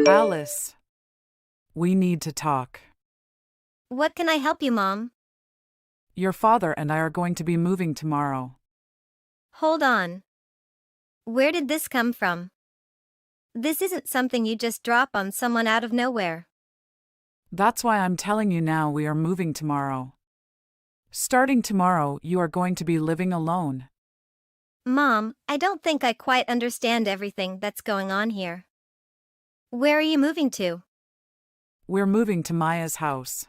Alice, we need to talk. What can I help you, Mom? Your father and I are going to be moving tomorrow. Hold on. Where did this come from? This isn't something you just drop on someone out of nowhere. That's why I'm telling you now we are moving tomorrow. Starting tomorrow, you are going to be living alone. Mom, I don't think I quite understand everything that's going on here. Where are you moving to? We're moving to Maya's house.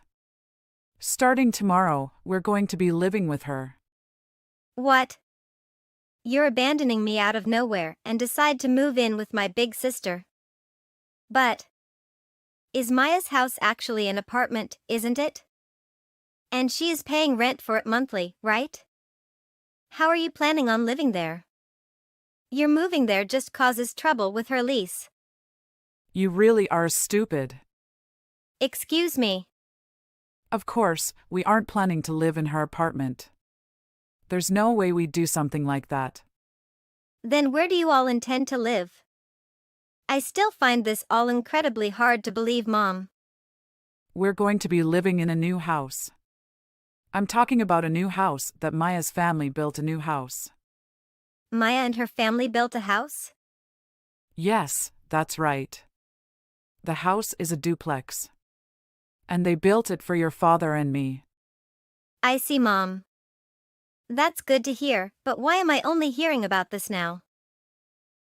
Starting tomorrow, we're going to be living with her. What? You're abandoning me out of nowhere and decide to move in with my big sister. But is Maya's house actually an apartment, isn't it? And she is paying rent for it monthly, right? How are you planning on living there? Your moving there just causes trouble with her lease. You really are stupid. Excuse me. Of course, we aren't planning to live in her apartment. There's no way we'd do something like that. Then where do you all intend to live? I still find this all incredibly hard to believe, Mom. We're going to be living in a new house. I'm talking about a new house that Maya's family built a new house. Maya and her family built a house? Yes, that's right. The house is a duplex. And they built it for your father and me. I see, Mom. That's good to hear, but why am I only hearing about this now?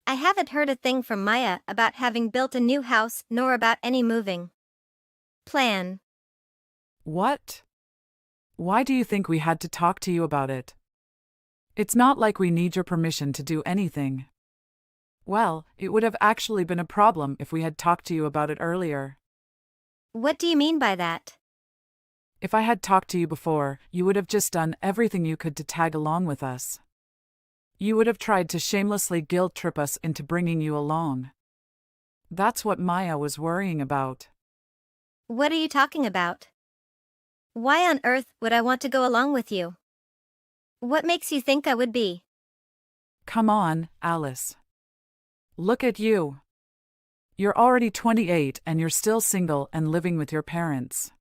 I haven't heard a thing from Maya about having built a new house nor about any moving plan. What? Why do you think we had to talk to you about it? It's not like we need your permission to do anything. Well, it would have actually been a problem if we had talked to you about it earlier. What do you mean by that? If I had talked to you before, you would have just done everything you could to tag along with us. You would have tried to shamelessly guilt-trip us into bringing you along. That's what Maya was worrying about. What are you talking about? Why on earth would I want to go along with you? What makes you think I would be? Come on, Alice. Look at you. You're already 28 and you're still single and living with your parents.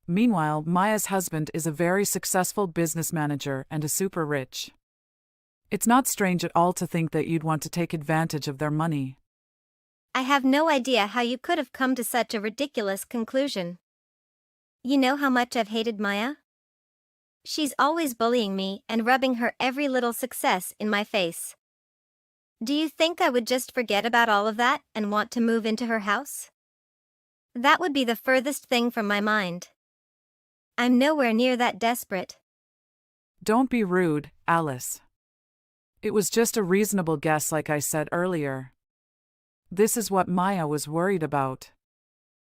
Meanwhile, Maya's husband is a very successful business manager and a super rich. It's not strange at all to think that you'd want to take advantage of their money. I have no idea how you could have come to such a ridiculous conclusion. You know how much I've hated Maya? She's always bullying me and rubbing her every little success in my face. Do you think I would just forget about all of that and want to move into her house? That would be the furthest thing from my mind. I'm nowhere near that desperate. Don't be rude, Alice. It was just a reasonable guess, like I said earlier. This is what Maya was worried about.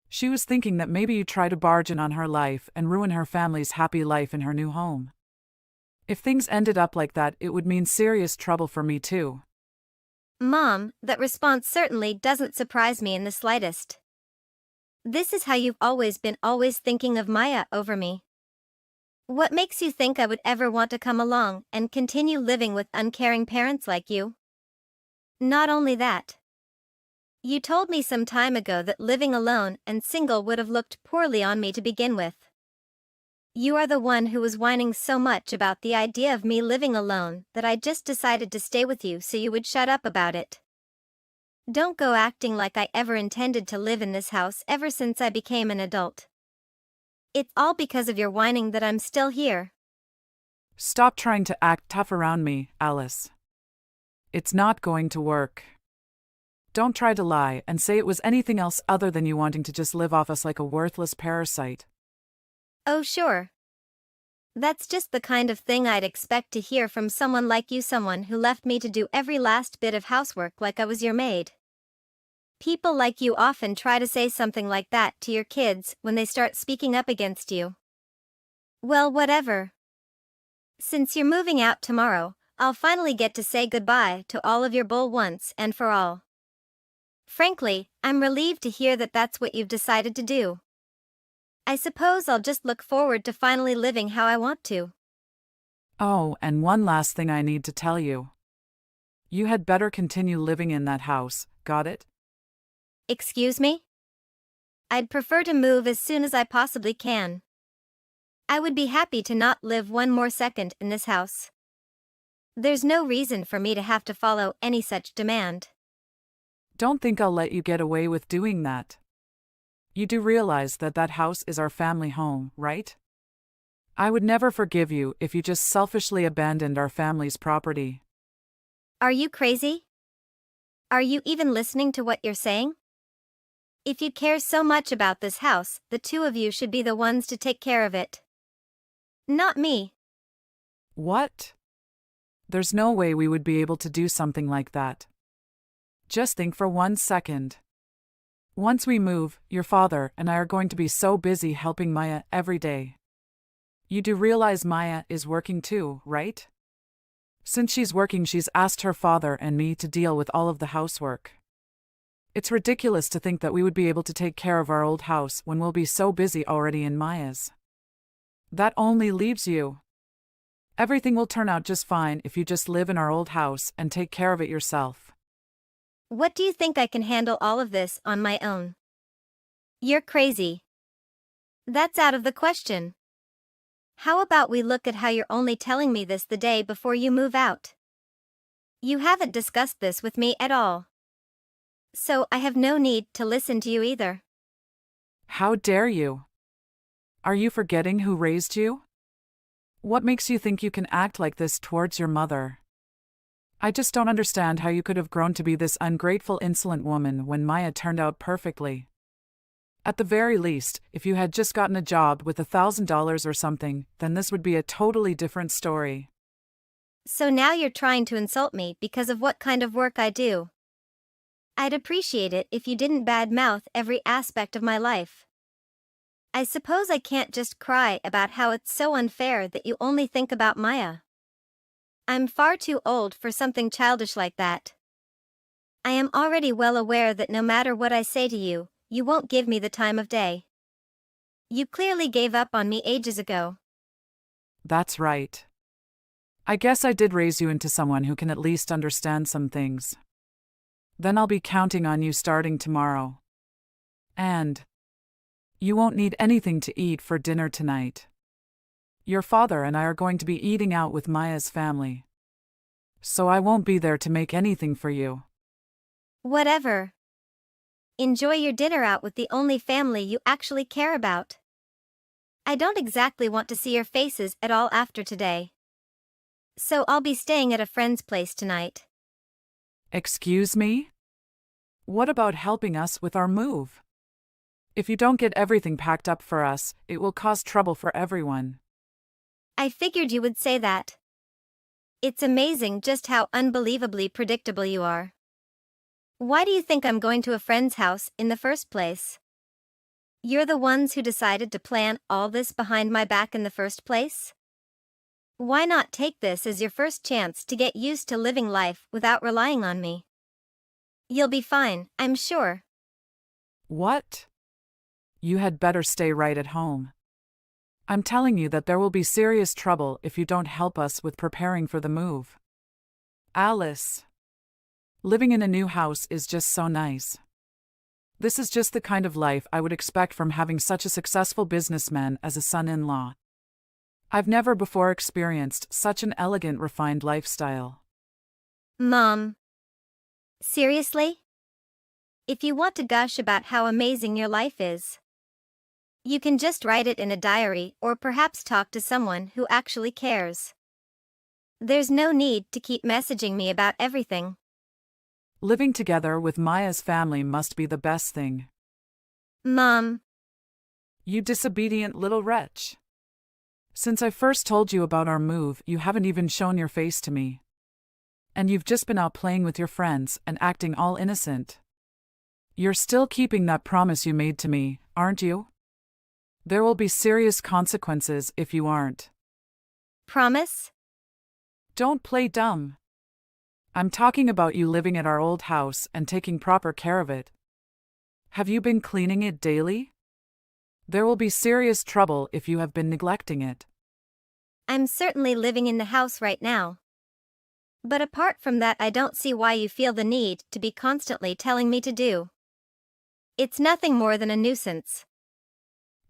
She was thinking that maybe you'd try to barge in on her life and ruin her family's happy life in her new home. If things ended up like that, it would mean serious trouble for me too. Mom, that response certainly doesn't surprise me in the slightest. This is how you've always been, always thinking of Maya over me. What makes you think I would ever want to come along and continue living with uncaring parents like you? Not only that. You told me some time ago that living alone and single would have looked poorly on me to begin with. You are the one who was whining so much about the idea of me living alone that I just decided to stay with you so you would shut up about it. Don't go acting like I ever intended to live in this house ever since I became an adult. It's all because of your whining that I'm still here. Stop trying to act tough around me, Alice. It's not going to work. Don't try to lie and say it was anything else other than you wanting to just live off us like a worthless parasite. Oh, sure. That's just the kind of thing I'd expect to hear from someone like you, someone who left me to do every last bit of housework like I was your maid. People like you often try to say something like that to your kids when they start speaking up against you. Well, whatever. Since you're moving out tomorrow, I'll finally get to say goodbye to all of your bull once and for all. Frankly, I'm relieved to hear that that's what you've decided to do. I suppose I'll just look forward to finally living how I want to. Oh, and one last thing I need to tell you. You had better continue living in that house, got it? Excuse me? I'd prefer to move as soon as I possibly can. I would be happy to not live one more second in this house. There's no reason for me to have to follow any such demand. Don't think I'll let you get away with doing that. You do realize that that house is our family home, right? I would never forgive you if you just selfishly abandoned our family's property. Are you crazy? Are you even listening to what you're saying? If you care so much about this house, the two of you should be the ones to take care of it. Not me. What? There's no way we would be able to do something like that. Just think for 1 second. Once we move, your father and I are going to be so busy helping Maya every day. You do realize Maya is working too, right? Since she's working, she's asked her father and me to deal with all of the housework. It's ridiculous to think that we would be able to take care of our old house when we'll be so busy already in Maya's. That only leaves you. Everything will turn out just fine if you just live in our old house and take care of it yourself. What do you think I can handle all of this on my own? You're crazy. That's out of the question. How about we look at how you're only telling me this the day before you move out? You haven't discussed this with me at all. So I have no need to listen to you either. How dare you? Are you forgetting who raised you? What makes you think you can act like this towards your mother? I just don't understand how you could have grown to be this ungrateful, insolent woman when Maya turned out perfectly. At the very least, if you had just gotten a job with $1,000 or something, then this would be a totally different story. So now you're trying to insult me because of what kind of work I do. I'd appreciate it if you didn't badmouth every aspect of my life. I suppose I can't just cry about how it's so unfair that you only think about Maya. I'm far too old for something childish like that. I am already well aware that no matter what I say to you, you won't give me the time of day. You clearly gave up on me ages ago. That's right. I guess I did raise you into someone who can at least understand some things. Then I'll be counting on you starting tomorrow. And you won't need anything to eat for dinner tonight. Your father and I are going to be eating out with Maya's family. So I won't be there to make anything for you. Whatever. Enjoy your dinner out with the only family you actually care about. I don't exactly want to see your faces at all after today. So I'll be staying at a friend's place tonight. Excuse me? What about helping us with our move? If you don't get everything packed up for us, it will cause trouble for everyone. I figured you would say that. It's amazing just how unbelievably predictable you are. Why do you think I'm going to a friend's house in the first place? You're the ones who decided to plan all this behind my back in the first place? Why not take this as your first chance to get used to living life without relying on me? You'll be fine, I'm sure. What? You had better stay right at home. I'm telling you that there will be serious trouble if you don't help us with preparing for the move. Alice. Living in a new house is just so nice. This is just the kind of life I would expect from having such a successful businessman as a son-in-law. I've never before experienced such an elegant, refined lifestyle. Mom. Seriously? If you want to gush about how amazing your life is, you can just write it in a diary or perhaps talk to someone who actually cares. There's no need to keep messaging me about everything. Living together with Maya's family must be the best thing. Mom. You disobedient little wretch. Since I first told you about our move, you haven't even shown your face to me. And you've just been out playing with your friends and acting all innocent. You're still keeping that promise you made to me, aren't you? There will be serious consequences if you aren't. Promise? Don't play dumb. I'm talking about you living at our old house and taking proper care of it. Have you been cleaning it daily? There will be serious trouble if you have been neglecting it. I'm certainly living in the house right now. But apart from that, I don't see why you feel the need to be constantly telling me to do. It's nothing more than a nuisance.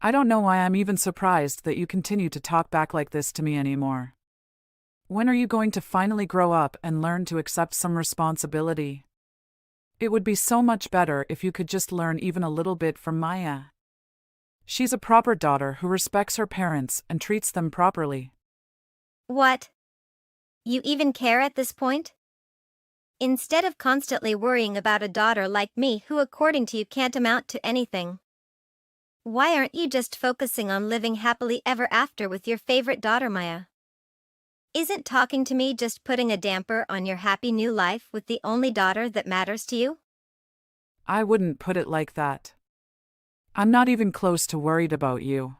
I don't know why I'm even surprised that you continue to talk back like this to me anymore. When are you going to finally grow up and learn to accept some responsibility? It would be so much better if you could just learn even a little bit from Maya. She's a proper daughter who respects her parents and treats them properly. What? You even care at this point? Instead of constantly worrying about a daughter like me who according to you can't amount to anything. Why aren't you just focusing on living happily ever after with your favorite daughter Maya? Isn't talking to me just putting a damper on your happy new life with the only daughter that matters to you? I wouldn't put it like that. I'm not even close to worried about you.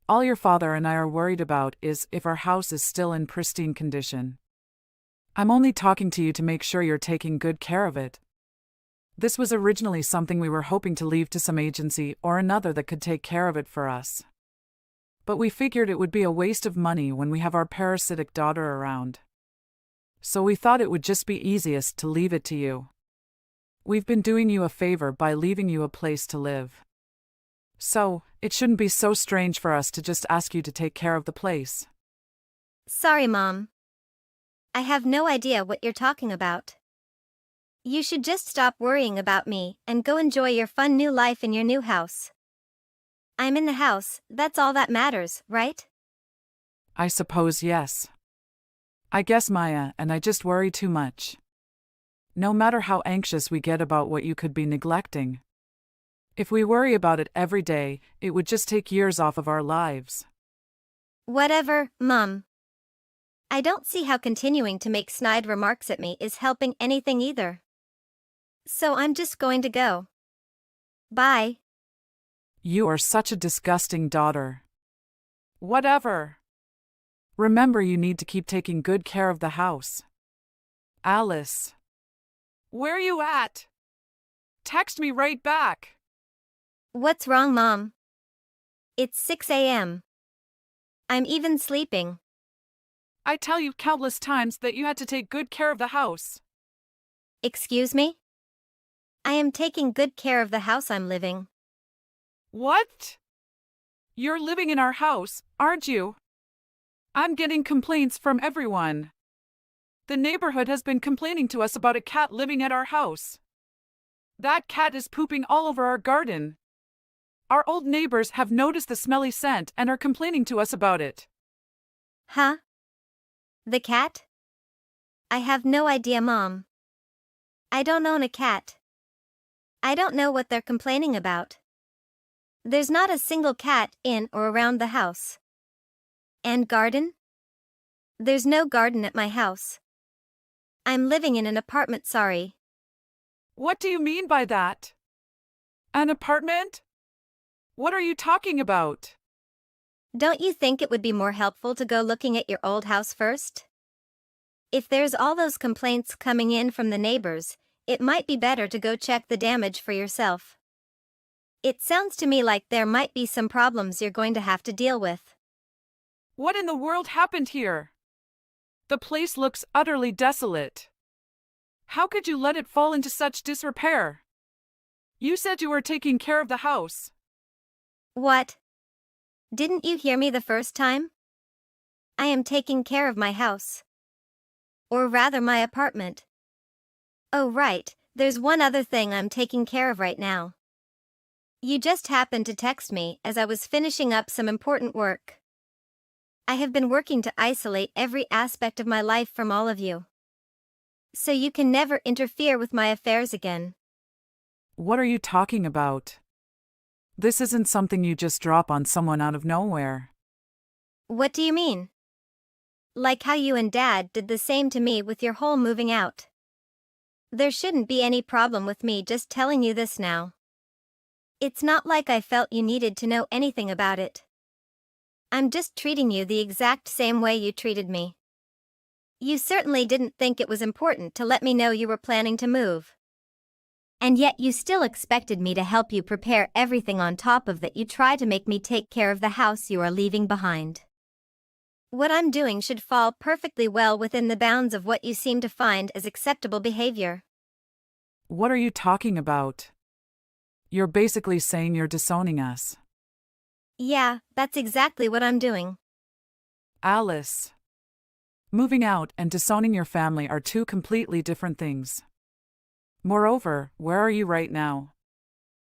All your father and I are worried about is if our house is still in pristine condition. I'm only talking to you to make sure you're taking good care of it. This was originally something we were hoping to leave to some agency or another that could take care of it for us. But we figured it would be a waste of money when we have our parasitic daughter around. So we thought it would just be easiest to leave it to you. We've been doing you a favor by leaving you a place to live. So, it shouldn't be so strange for us to just ask you to take care of the place. Sorry, Mom. I have no idea what you're talking about. You should just stop worrying about me and go enjoy your fun new life in your new house. I'm in the house, that's all that matters, right? I suppose yes. I guess Maya and I just worry too much. No matter how anxious we get about what you could be neglecting. If we worry about it every day, it would just take years off of our lives. Whatever, Mom. I don't see how continuing to make snide remarks at me is helping anything either. So I'm just going to go. Bye. You are such a disgusting daughter. Whatever. Remember, you need to keep taking good care of the house. Alice. Where are you at? Text me right back. What's wrong, Mom? It's 6 a.m. I'm even sleeping. I tell you countless times that you had to take good care of the house. Excuse me? I am taking good care of the house I'm living. What? You're living in our house, aren't you? I'm getting complaints from everyone. The neighborhood has been complaining to us about a cat living at our house. That cat is pooping all over our garden. Our old neighbors have noticed the smelly scent and are complaining to us about it. Huh? The cat? I have no idea, Mom. I don't own a cat. I don't know what they're complaining about. There's not a single cat in or around the house. And garden? There's no garden at my house. I'm living in an apartment, sorry. What do you mean by that? An apartment? What are you talking about? Don't you think it would be more helpful to go looking at your old house first? If there's all those complaints coming in from the neighbors, it might be better to go check the damage for yourself. It sounds to me like there might be some problems you're going to have to deal with. What in the world happened here? The place looks utterly desolate. How could you let it fall into such disrepair? You said you were taking care of the house. What? Didn't you hear me the first time? I am taking care of my house. Or rather, my apartment. Oh, right, there's one other thing I'm taking care of right now. You just happened to text me as I was finishing up some important work. I have been working to isolate every aspect of my life from all of you. So you can never interfere with my affairs again. What are you talking about? This isn't something you just drop on someone out of nowhere. What do you mean? Like how you and Dad did the same to me with your whole moving out. There shouldn't be any problem with me just telling you this now. It's not like I felt you needed to know anything about it. I'm just treating you the exact same way you treated me. You certainly didn't think it was important to let me know you were planning to move. And yet you still expected me to help you prepare everything. On top of that, you try to make me take care of the house you are leaving behind. What I'm doing should fall perfectly well within the bounds of what you seem to find as acceptable behavior. What are you talking about? You're basically saying you're disowning us. Yeah, that's exactly what I'm doing. Alice. Moving out and disowning your family are two completely different things. Moreover, where are you right now?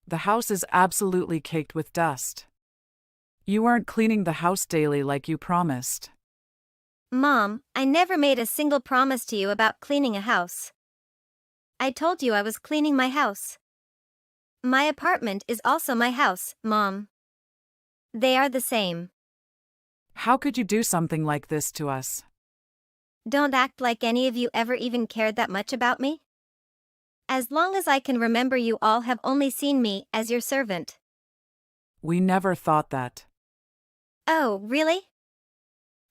The house is absolutely caked with dust. You aren't cleaning the house daily like you promised. Mom, I never made a single promise to you about cleaning a house. I told you I was cleaning my house. My apartment is also my house, Mom. They are the same. How could you do something like this to us? Don't act like any of you ever even cared that much about me. As long as I can remember, you all have only seen me as your servant. We never thought that. Oh, really?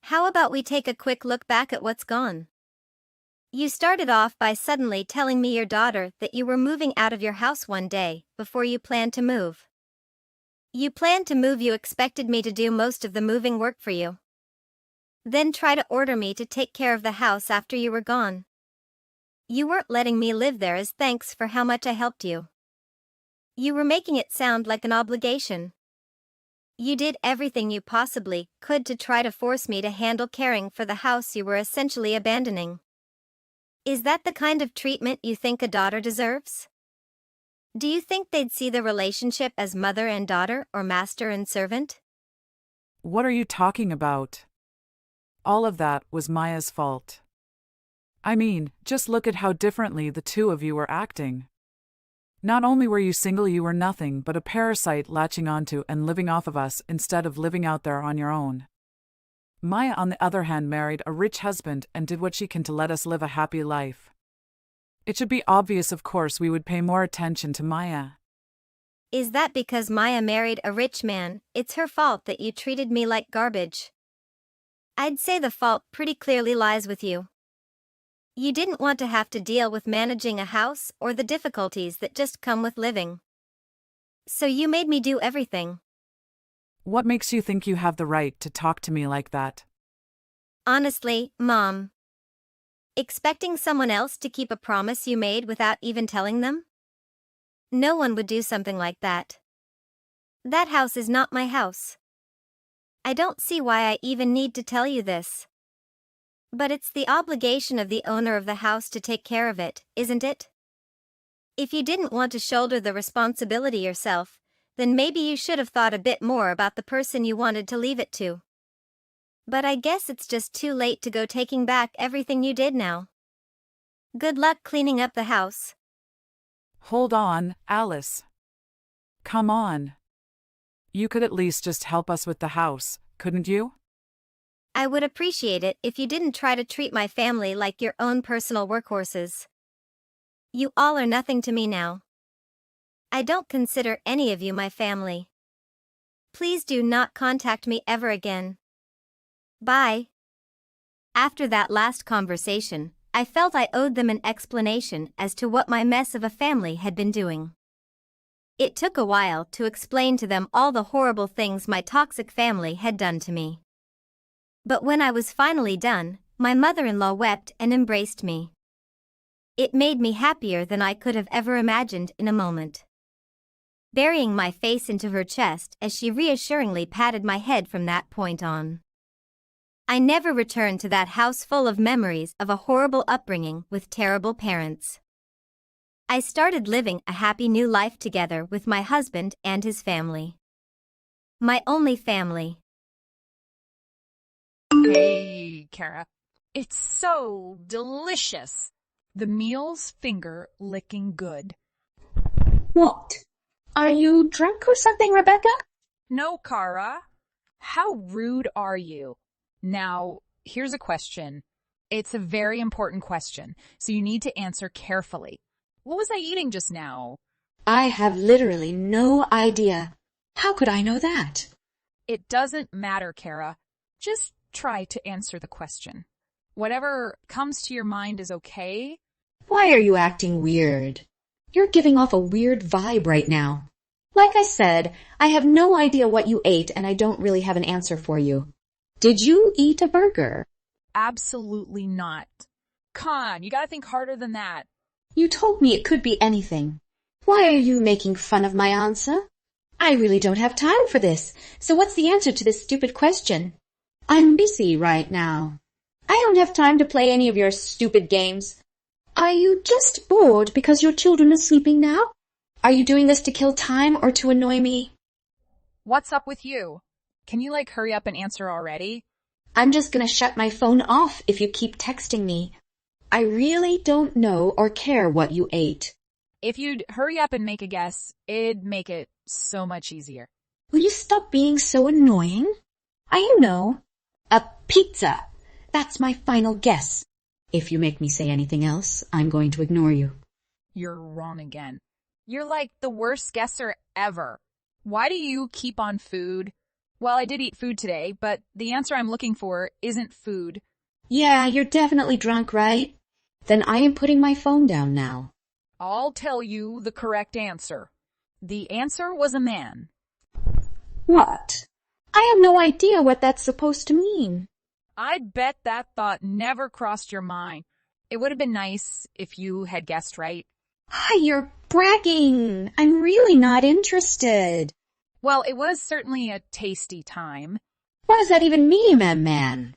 How about we take a quick look back at what's gone? You started off by suddenly telling me, your daughter, that you were moving out of your house one day, before you planned to move. You planned to move, you expected me to do most of the moving work for you. Then try to order me to take care of the house after you were gone. You weren't letting me live there as thanks for how much I helped you. You were making it sound like an obligation. You did everything you possibly could to try to force me to handle caring for the house you were essentially abandoning. Is that the kind of treatment you think a daughter deserves? Do you think they'd see the relationship as mother and daughter or master and servant? What are you talking about? All of that was Maya's fault. I mean, just look at how differently the two of you were acting. Not only were you single, you were nothing but a parasite latching onto and living off of us instead of living out there on your own. Maya, on the other hand, married a rich husband and did what she can to let us live a happy life. It should be obvious, of course, we would pay more attention to Maya. Is that because Maya married a rich man, it's her fault that you treated me like garbage? I'd say the fault pretty clearly lies with you. You didn't want to have to deal with managing a house or the difficulties that just come with living. So you made me do everything. What makes you think you have the right to talk to me like that? Honestly, Mom. Expecting someone else to keep a promise you made without even telling them? No one would do something like that. That house is not my house. I don't see why I even need to tell you this. But it's the obligation of the owner of the house to take care of it, isn't it? If you didn't want to shoulder the responsibility yourself, then maybe you should have thought a bit more about the person you wanted to leave it to. But I guess it's just too late to go taking back everything you did now. Good luck cleaning up the house. Hold on, Alice. Come on. You could at least just help us with the house, couldn't you? I would appreciate it if you didn't try to treat my family like your own personal workhorses. You all are nothing to me now. I don't consider any of you my family. Please do not contact me ever again. Bye. After that last conversation, I felt I owed them an explanation as to what my mess of a family had been doing. It took a while to explain to them all the horrible things my toxic family had done to me. But when I was finally done, my mother-in-law wept and embraced me. It made me happier than I could have ever imagined in a moment. Burying my face into her chest as she reassuringly patted my head from that point on. I never returned to that house full of memories of a horrible upbringing with terrible parents. I started living a happy new life together with my husband and his family. My only family. Hey, Kara. It's so delicious. The meal's finger-licking good. What? Are you drunk or something, Rebecca? No, Kara. How rude are you? Now, here's a question. It's a very important question, so you need to answer carefully. What was I eating just now? I have literally no idea. How could I know that? It doesn't matter, Kara. Just try to answer the question. Whatever comes to your mind is okay. Why are you acting weird? You're giving off a weird vibe right now. Like I said, I have no idea what you ate and I don't really have an answer for you. Did you eat a burger? Absolutely not. Come on, you gotta think harder than that. You told me it could be anything. Why are you making fun of my answer? I really don't have time for this. So what's the answer to this stupid question? I'm busy right now. I don't have time to play any of your stupid games. Are you just bored because your children are sleeping now? Are you doing this to kill time or to annoy me? What's up with you? Can you hurry up and answer already? I'm just gonna shut my phone off if you keep texting me. I really don't know or care what you ate. If you'd hurry up and make a guess, it'd make it so much easier. Will you stop being so annoying? I know. A pizza. That's my final guess. If you make me say anything else, I'm going to ignore you. You're wrong again. You're the worst guesser ever. Why do you keep on food? Well, I did eat food today, but the answer I'm looking for isn't food. Yeah, you're definitely drunk, right? Then I am putting my phone down now. I'll tell you the correct answer. The answer was a man. What? I have no idea what that's supposed to mean. I bet that thought never crossed your mind. It would have been nice if you had guessed right. Hi, you're bragging. I'm really not interested. Well, it was certainly a tasty time. What does that even mean, man?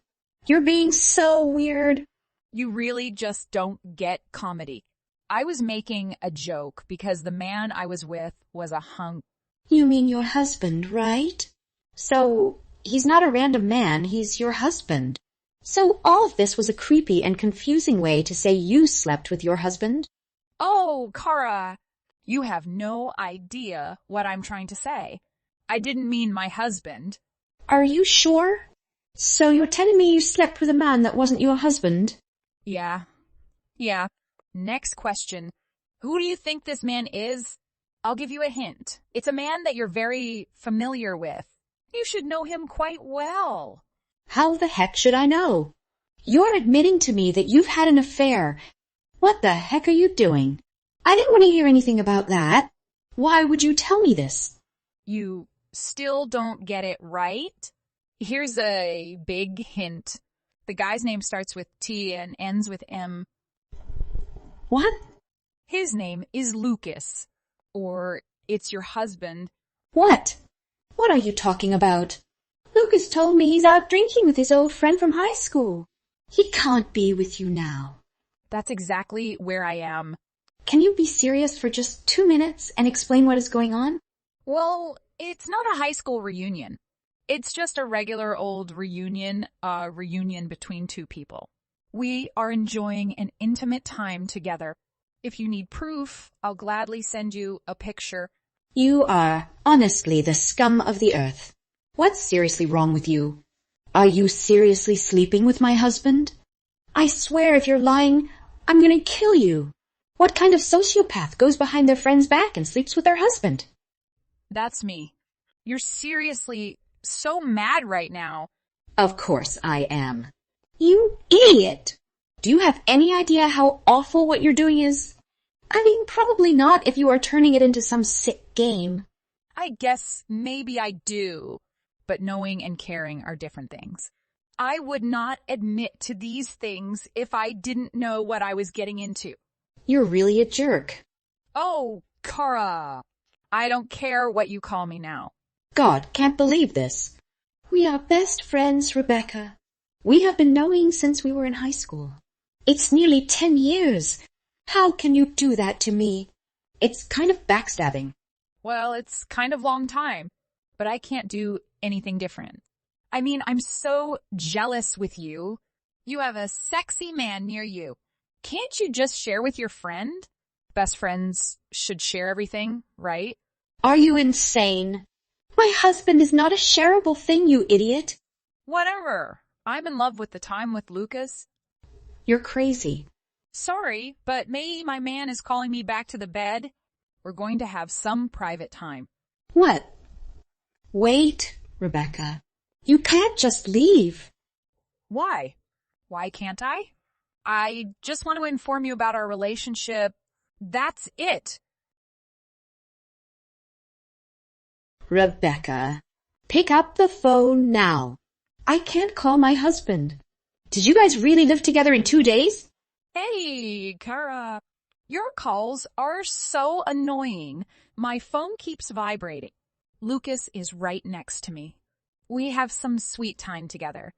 You're being so weird. You really just don't get comedy. I was making a joke because the man I was with was a hunk. You mean your husband, right? So, he's not a random man, he's your husband. So all of this was a creepy and confusing way to say you slept with your husband? Oh, Kara, you have no idea what I'm trying to say. I didn't mean my husband. Are you sure? So you're telling me you slept with a man that wasn't your husband? Yeah. Next question. Who do you think this man is? I'll give you a hint. It's a man that you're very familiar with. You should know him quite well. How the heck should I know? You're admitting to me that you've had an affair. What the heck are you doing? I didn't want to hear anything about that. Why would you tell me this? You still don't get it right? Here's a big hint. The guy's name starts with T and ends with M. What? His name is Lucas. Or it's your husband. What? What are you talking about? Lucas told me he's out drinking with his old friend from high school. He can't be with you now. That's exactly where I am. Can you be serious for just 2 minutes and explain what is going on? Well, it's not a high school reunion. It's just a regular old reunion, a reunion between two people. We are enjoying an intimate time together. If you need proof, I'll gladly send you a picture. You are honestly the scum of the earth. What's seriously wrong with you? Are you seriously sleeping with my husband? I swear if you're lying, I'm gonna kill you. What kind of sociopath goes behind their friend's back and sleeps with their husband? That's me. You're seriously so mad right now. Of course I am. You idiot! Do you have any idea how awful what you're doing is? I mean, probably not if you are turning it into some sick game. I guess maybe I do, but knowing and caring are different things. I would not admit to these things if I didn't know what I was getting into. You're really a jerk. Oh, Kara. I don't care what you call me now. God, can't believe this. We are best friends, Rebecca. We have been knowing since we were in high school. It's nearly 10 years. How can you do that to me? It's kind of backstabbing. Well, it's kind of long time, but I can't do anything different. I mean, I'm so jealous with you. You have a sexy man near you. Can't you just share with your friend? Best friends should share everything, right? Are you insane? My husband is not a shareable thing, you idiot. Whatever. I'm in love with the time with Lucas. You're crazy. Sorry, but maybe my man is calling me back to the bed. We're going to have some private time. What? Wait, Rebecca. You can't just leave. Why? Why can't I? I just want to inform you about our relationship. That's it. Rebecca, pick up the phone now. I can't call my husband. Did you guys really live together in 2 days? Hey, Kara. Your calls are so annoying. My phone keeps vibrating. Lucas is right next to me. We have some sweet time together.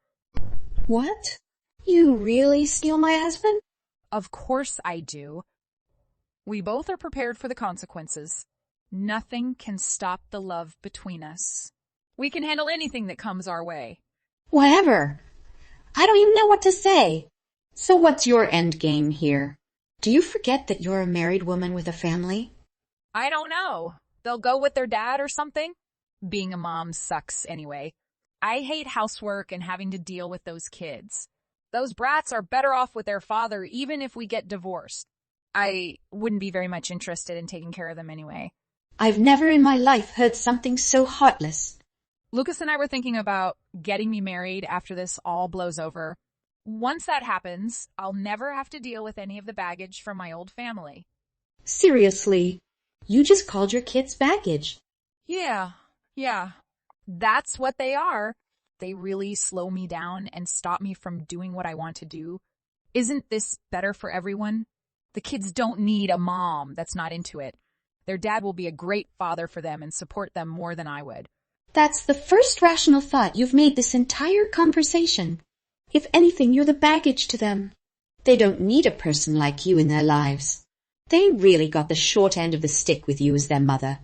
What? You really steal my husband? Of course I do. We both are prepared for the consequences. Nothing can stop the love between us. We can handle anything that comes our way. Whatever. I don't even know what to say. So what's your end game here? Do you forget that you're a married woman with a family? I don't know. They'll go with their dad or something? Being a mom sucks anyway. I hate housework and having to deal with those kids. Those brats are better off with their father even if we get divorced. I wouldn't be very much interested in taking care of them anyway. I've never in my life heard something so heartless. Lucas and I were thinking about getting me married after this all blows over. Once that happens, I'll never have to deal with any of the baggage from my old family. Seriously, you just called your kids baggage. Yeah. That's what they are. They really slow me down and stop me from doing what I want to do. Isn't this better for everyone? The kids don't need a mom that's not into it. Their dad will be a great father for them and support them more than I would. That's the first rational thought you've made this entire conversation. If anything, you're the baggage to them. They don't need a person like you in their lives. They really got the short end of the stick with you as their mother.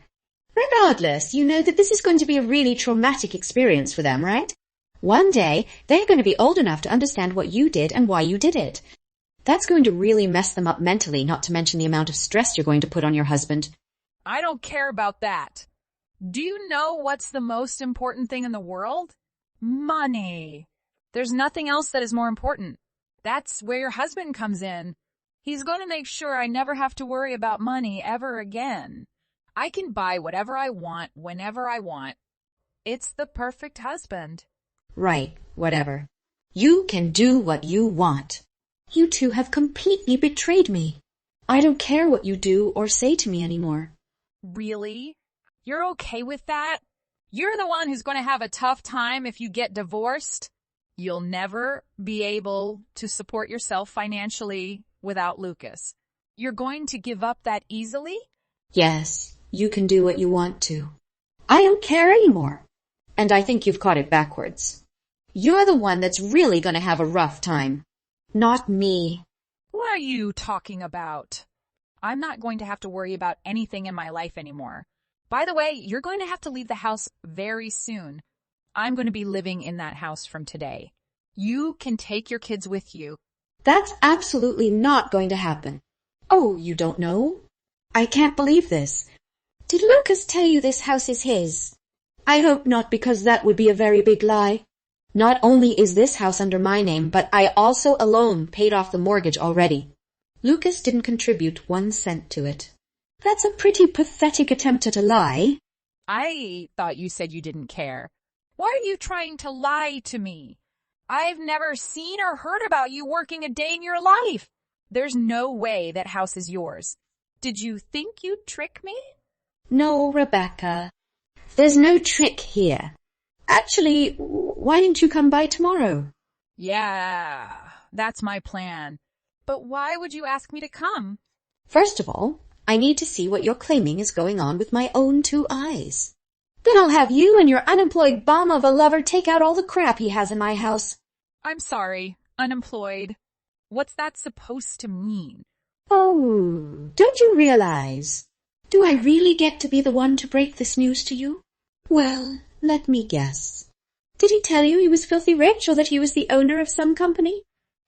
Regardless, you know that this is going to be a really traumatic experience for them, right? One day, they're going to be old enough to understand what you did and why you did it. That's going to really mess them up mentally, not to mention the amount of stress you're going to put on your husband. I don't care about that. Do you know what's the most important thing in the world? Money. There's nothing else that is more important. That's where your husband comes in. He's going to make sure I never have to worry about money ever again. I can buy whatever I want whenever I want. It's the perfect husband. Right, whatever. You can do what you want. You two have completely betrayed me. I don't care what you do or say to me anymore. Really? You're okay with that? You're the one who's going to have a tough time if you get divorced. You'll never be able to support yourself financially without Lucas. You're going to give up that easily? Yes, you can do what you want to. I don't care anymore. And I think you've caught it backwards. You're the one that's really going to have a rough time. Not me. What are you talking about? I'm not going to have to worry about anything in my life anymore. By the way, you're going to have to leave the house very soon. I'm going to be living in that house from today. You can take your kids with you. That's absolutely not going to happen. Oh, you don't know? I can't believe this. Did Lucas tell you this house is his? I hope not, because that would be a very big lie. Not only is this house under my name, but I also alone paid off the mortgage already. Lucas didn't contribute 1 cent to it. That's a pretty pathetic attempt at a lie. I thought you said you didn't care. Why are you trying to lie to me? I've never seen or heard about you working a day in your life. There's no way that house is yours. Did you think you'd trick me? No, Rebecca. There's no trick here. Actually, why didn't you come by tomorrow? Yeah, that's my plan. But why would you ask me to come? First of all, I need to see what you're claiming is going on with my own 2 eyes. Then I'll have you and your unemployed bum of a lover take out all the crap he has in my house. I'm sorry, unemployed. What's that supposed to mean? Oh, don't you realize? Do I really get to be the one to break this news to you? Well, let me guess. Did he tell you he was filthy rich or that he was the owner of some company?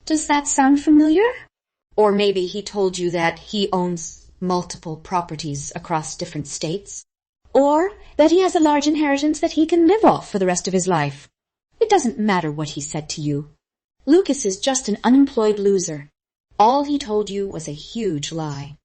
Does that sound familiar? Or maybe he told you that he owns multiple properties across different states? Or that he has a large inheritance that he can live off for the rest of his life? It doesn't matter what he said to you. Lucas is just an unemployed loser. All he told you was a huge lie.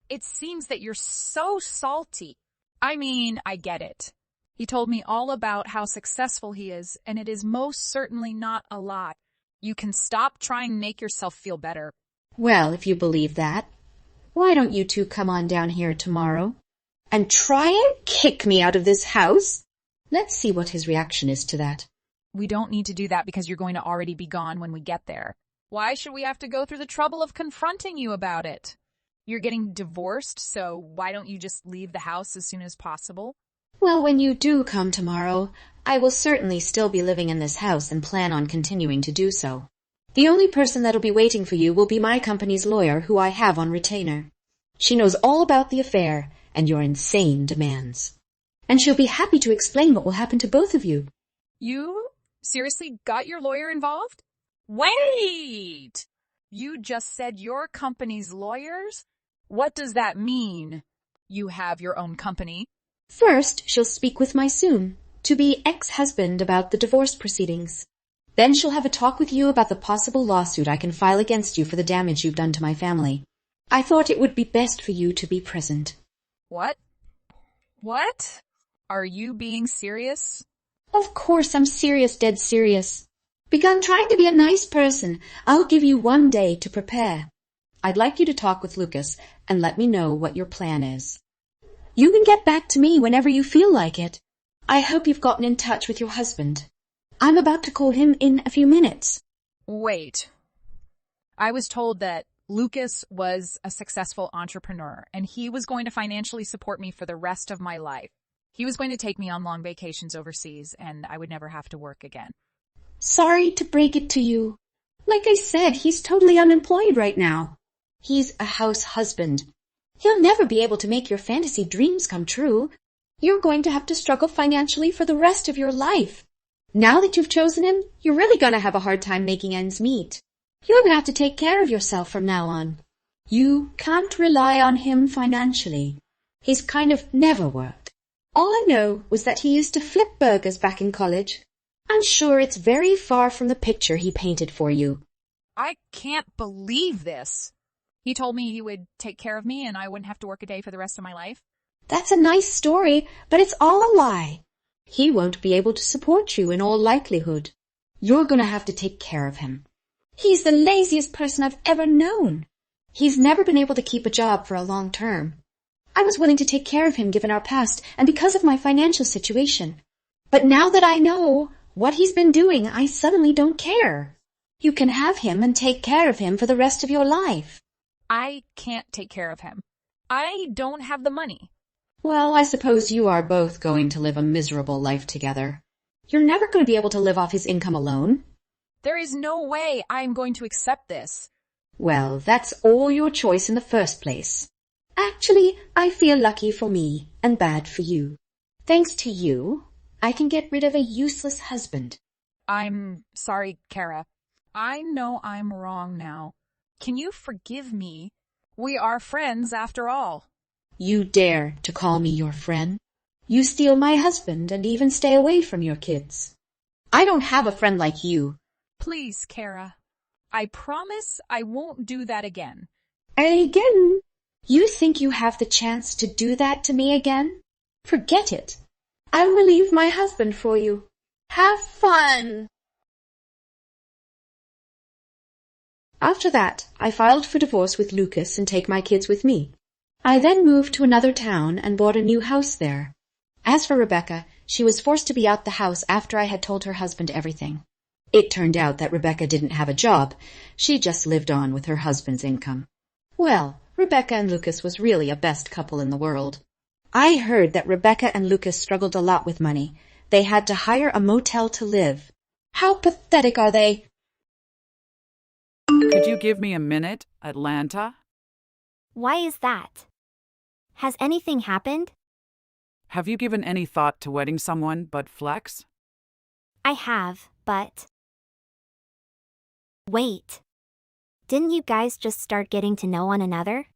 It seems that you're so salty. I mean, I get it. He told me all about how successful he is, and it is most certainly not a lie. You can stop trying to make yourself feel better. Well, if you believe that, why don't you two come on down here tomorrow and try and kick me out of this house? Let's see what his reaction is to that. We don't need to do that because you're going to already be gone when we get there. Why should we have to go through the trouble of confronting you about it? You're getting divorced, so why don't you just leave the house as soon as possible? Well, when you do come tomorrow, I will certainly still be living in this house and plan on continuing to do so. The only person that'll be waiting for you will be my company's lawyer, who I have on retainer. She knows all about the affair and your insane demands. And she'll be happy to explain what will happen to both of you. You seriously got your lawyer involved? Wait! You just said your company's lawyers? What does that mean? You have your own company? First, she'll speak with my soon-to-be ex-husband about the divorce proceedings. Then she'll have a talk with you about the possible lawsuit I can file against you for the damage you've done to my family. I thought it would be best for you to be present. What? What? Are you being serious? Of course I'm serious, dead serious. Begun trying to be a nice person. I'll give you 1 day to prepare. I'd like you to talk with Lucas and let me know what your plan is. You can get back to me whenever you feel like it. I hope you've gotten in touch with your husband. I'm about to call him in a few minutes. Wait. I was told that Lucas was a successful entrepreneur and he was going to financially support me for the rest of my life. He was going to take me on long vacations overseas and I would never have to work again. Sorry to break it to you. Like I said, he's totally unemployed right now. He's a house husband. He'll never be able to make your fantasy dreams come true. You're going to have to struggle financially for the rest of your life. Now that you've chosen him, you're really going to have a hard time making ends meet. You're going to have to take care of yourself from now on. You can't rely on him financially. He's kind of never worked. All I know was that he used to flip burgers back in college. I'm sure it's very far from the picture he painted for you. I can't believe this. He told me he would take care of me and I wouldn't have to work a day for the rest of my life. That's a nice story, but it's all a lie. He won't be able to support you in all likelihood. You're going to have to take care of him. He's the laziest person I've ever known. He's never been able to keep a job for a long term. I was willing to take care of him given our past and because of my financial situation. But now that I know what he's been doing, I suddenly don't care. You can have him and take care of him for the rest of your life. I can't take care of him. I don't have the money. Well, I suppose you are both going to live a miserable life together. You're never going to be able to live off his income alone. There is no way I'm going to accept this. Well, that's all your choice in the first place. Actually, I feel lucky for me and bad for you. Thanks to you, I can get rid of a useless husband. I'm sorry, Kara. I know I'm wrong now. Can you forgive me? We are friends after all. You dare to call me your friend? You steal my husband and even stay away from your kids. I don't have a friend like you. Please, Kara. I promise I won't do that again. Again? You think you have the chance to do that to me again? Forget it. I'll relieve my husband for you. Have fun! After that, I filed for divorce with Lucas and take my kids with me. I then moved to another town and bought a new house there. As for Rebecca, she was forced to be out the house after I had told her husband everything. It turned out that Rebecca didn't have a job. She just lived on with her husband's income. Well, Rebecca and Lucas was really a best couple in the world. I heard that Rebecca and Lucas struggled a lot with money. They had to hire a motel to live. How pathetic are they? Could you give me a minute, Atlanta? Why is that? Has anything happened? Have you given any thought to wedding someone but Flex? I have, but... Wait. Didn't you guys just start getting to know one another?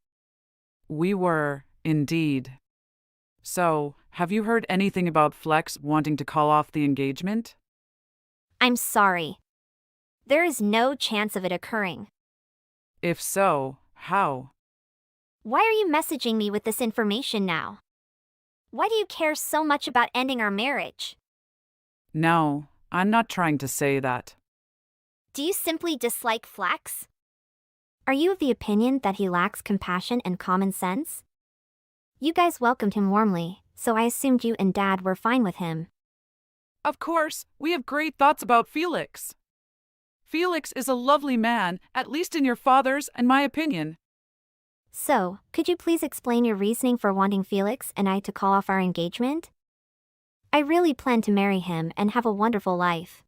We were, indeed. So, have you heard anything about Flex wanting to call off the engagement? I'm sorry. There is no chance of it occurring. If so, how? Why are you messaging me with this information now? Why do you care so much about ending our marriage? No, I'm not trying to say that. Do you simply dislike Flex? Are you of the opinion that he lacks compassion and common sense? You guys welcomed him warmly, so I assumed you and Dad were fine with him. Of course, we have great thoughts about Felix. Felix is a lovely man, at least in your father's and my opinion. So, could you please explain your reasoning for wanting Felix and I to call off our engagement? I really plan to marry him and have a wonderful life.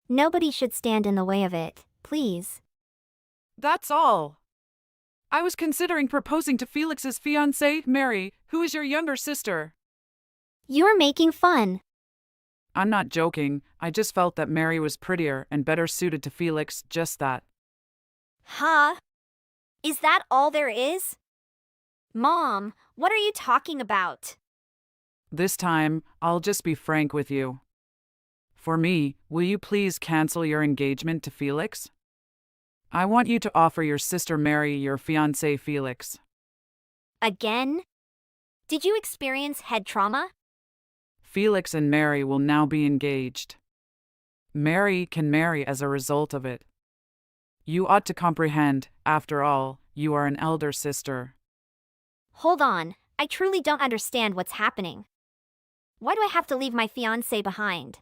Nobody should stand in the way of it, please. That's all. I was considering proposing to Felix's fiancée, Mary, who is your younger sister. You're making fun. I'm not joking, I just felt that Mary was prettier and better suited to Felix, just that. Huh? Is that all there is? Mom, what are you talking about? This time, I'll just be frank with you. For me, will you please cancel your engagement to Felix? I want you to offer your sister Mary your fiancé Felix. Again? Did you experience head trauma? Felix and Mary will now be engaged. Mary can marry as a result of it. You ought to comprehend, after all, you are an elder sister. Hold on, I truly don't understand what's happening. Why do I have to leave my fiancé behind?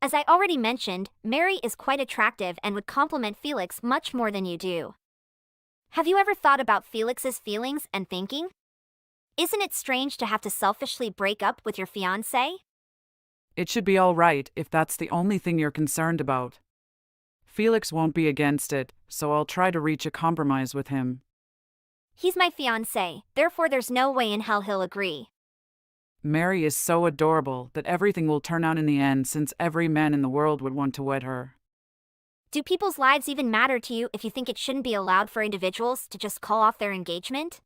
As I already mentioned, Mary is quite attractive and would compliment Felix much more than you do. Have you ever thought about Felix's feelings and thinking? Isn't it strange to have to selfishly break up with your fiancé? It should be all right if that's the only thing you're concerned about. Felix won't be against it, so I'll try to reach a compromise with him. He's my fiancé, therefore there's no way in hell he'll agree. Mary is so adorable that everything will turn out in the end, since every man in the world would want to wed her. Do people's lives even matter to you if you think it shouldn't be allowed for individuals to just call off their engagement?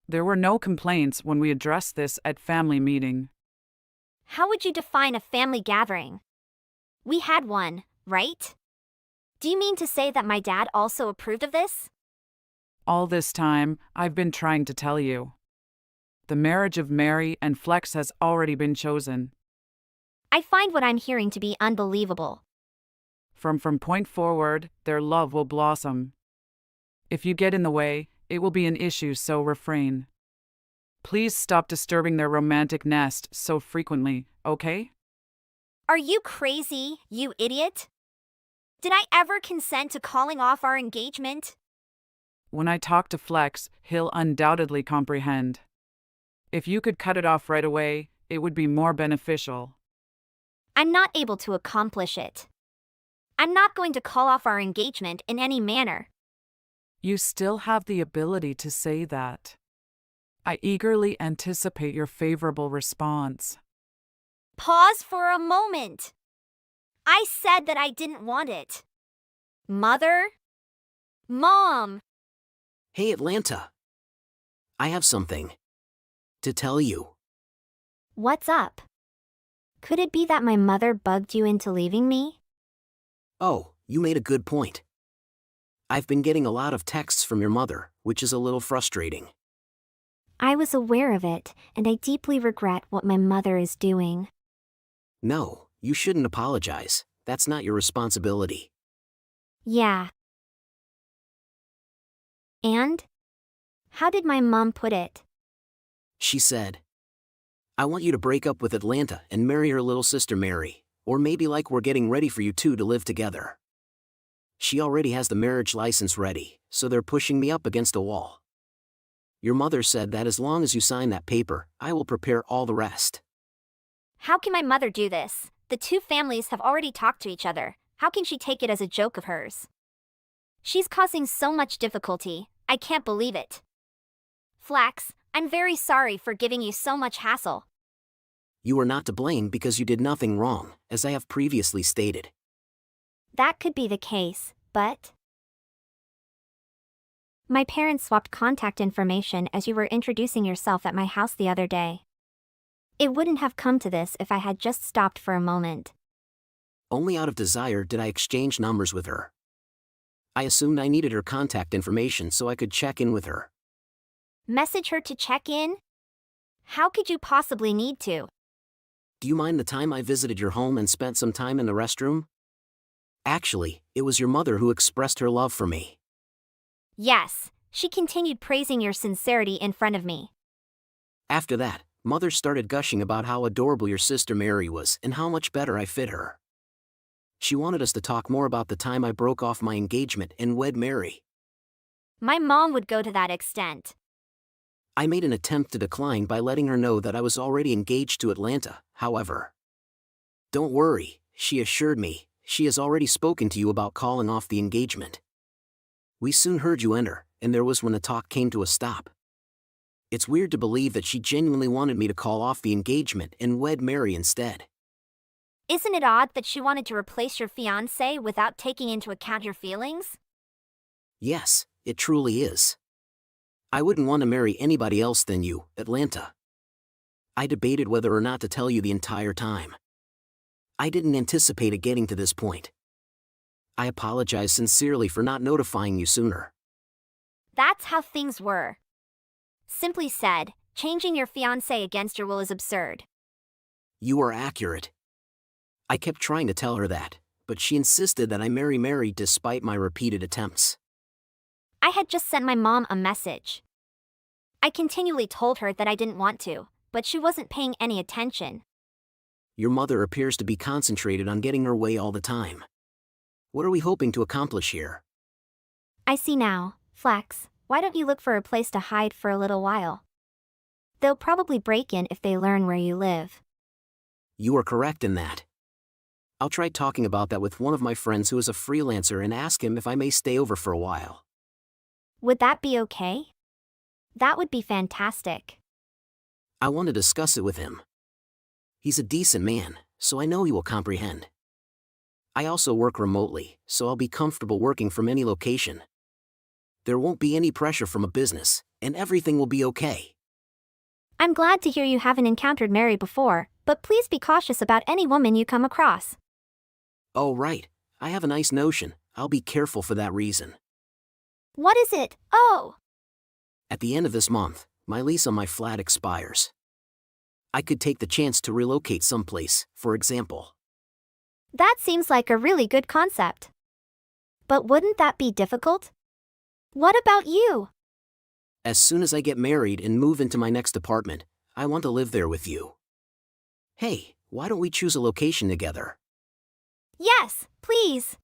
There were no complaints when we addressed this at family meeting. How would you define a family gathering? We had one, right? Do you mean to say that my dad also approved of this? All this time, I've been trying to tell you. The marriage of Mary and Flex has already been chosen. I find what I'm hearing to be unbelievable. From point forward, their love will blossom. If you get in the way, it will be an issue, so refrain. Please stop disturbing their romantic nest so frequently, okay? Are you crazy, you idiot? Did I ever consent to calling off our engagement? When I talk to Flex, he'll undoubtedly comprehend. If you could cut it off right away, it would be more beneficial. I'm not able to accomplish it. I'm not going to call off our engagement in any manner. You still have the ability to say that. I eagerly anticipate your favorable response. Pause for a moment. I said that I didn't want it. Mother? Mom? Hey, Atlanta. I have something to tell you. What's up? Could it be that my mother bugged you into leaving me? Oh, you made a good point. I've been getting a lot of texts from your mother, which is a little frustrating. I was aware of it, and I deeply regret what my mother is doing. No, you shouldn't apologize. That's not your responsibility. Yeah. And? How did my mom put it? She said, I want you to break up with Atlanta and marry her little sister Mary, or maybe like we're getting ready for you two to live together. She already has the marriage license ready, so they're pushing me up against a wall. Your mother said that as long as you sign that paper, I will prepare all the rest. How can my mother do this? The two families have already talked to each other. How can she take it as a joke of hers? She's causing so much difficulty. I can't believe it. Flax, I'm very sorry for giving you so much hassle. You are not to blame because you did nothing wrong, as I have previously stated. That could be the case, but... My parents swapped contact information as you were introducing yourself at my house the other day. It wouldn't have come to this if I had just stopped for a moment. Only out of desire did I exchange numbers with her. I assumed I needed her contact information so I could check in with her. Message her to check in? How could you possibly need to? Do you mind the time I visited your home and spent some time in the restroom? Actually, it was your mother who expressed her love for me. Yes, she continued praising your sincerity in front of me. After that, Mother started gushing about how adorable your sister Mary was and how much better I fit her. She wanted us to talk more about the time I broke off my engagement and wed Mary. My mom would go to that extent. I made an attempt to decline by letting her know that I was already engaged to Atlanta, however. Don't worry, she assured me, she has already spoken to you about calling off the engagement. We soon heard you enter, and there was when the talk came to a stop. It's weird to believe that she genuinely wanted me to call off the engagement and wed Mary instead. Isn't it odd that she wanted to replace your fiancé without taking into account your feelings? Yes, it truly is. I wouldn't want to marry anybody else than you, Atlanta. I debated whether or not to tell you the entire time. I didn't anticipate it getting to this point. I apologize sincerely for not notifying you sooner. That's how things were. Simply said, changing your fiancé against your will is absurd. You are accurate. I kept trying to tell her that, but she insisted that I marry Mary despite my repeated attempts. I had just sent my mom a message. I continually told her that I didn't want to, but she wasn't paying any attention. Your mother appears to be concentrated on getting her way all the time. What are we hoping to accomplish here? I see now. Flex, why don't you look for a place to hide for a little while? They'll probably break in if they learn where you live. You are correct in that. I'll try talking about that with one of my friends who is a freelancer and ask him if I may stay over for a while. Would that be okay? That would be fantastic. I want to discuss it with him. He's a decent man, so I know he will comprehend. I also work remotely, so I'll be comfortable working from any location. There won't be any pressure from a business, and everything will be okay. I'm glad to hear you haven't encountered Mary before, but please be cautious about any woman you come across. Oh right, I have a nice notion. I'll be careful for that reason. What is it? Oh! At the end of this month, my lease on my flat expires. I could take the chance to relocate someplace, for example. That seems like a really good concept. But wouldn't that be difficult? What about you? As soon as I get married and move into my next apartment, I want to live there with you. Hey, why don't we choose a location together? Yes, please.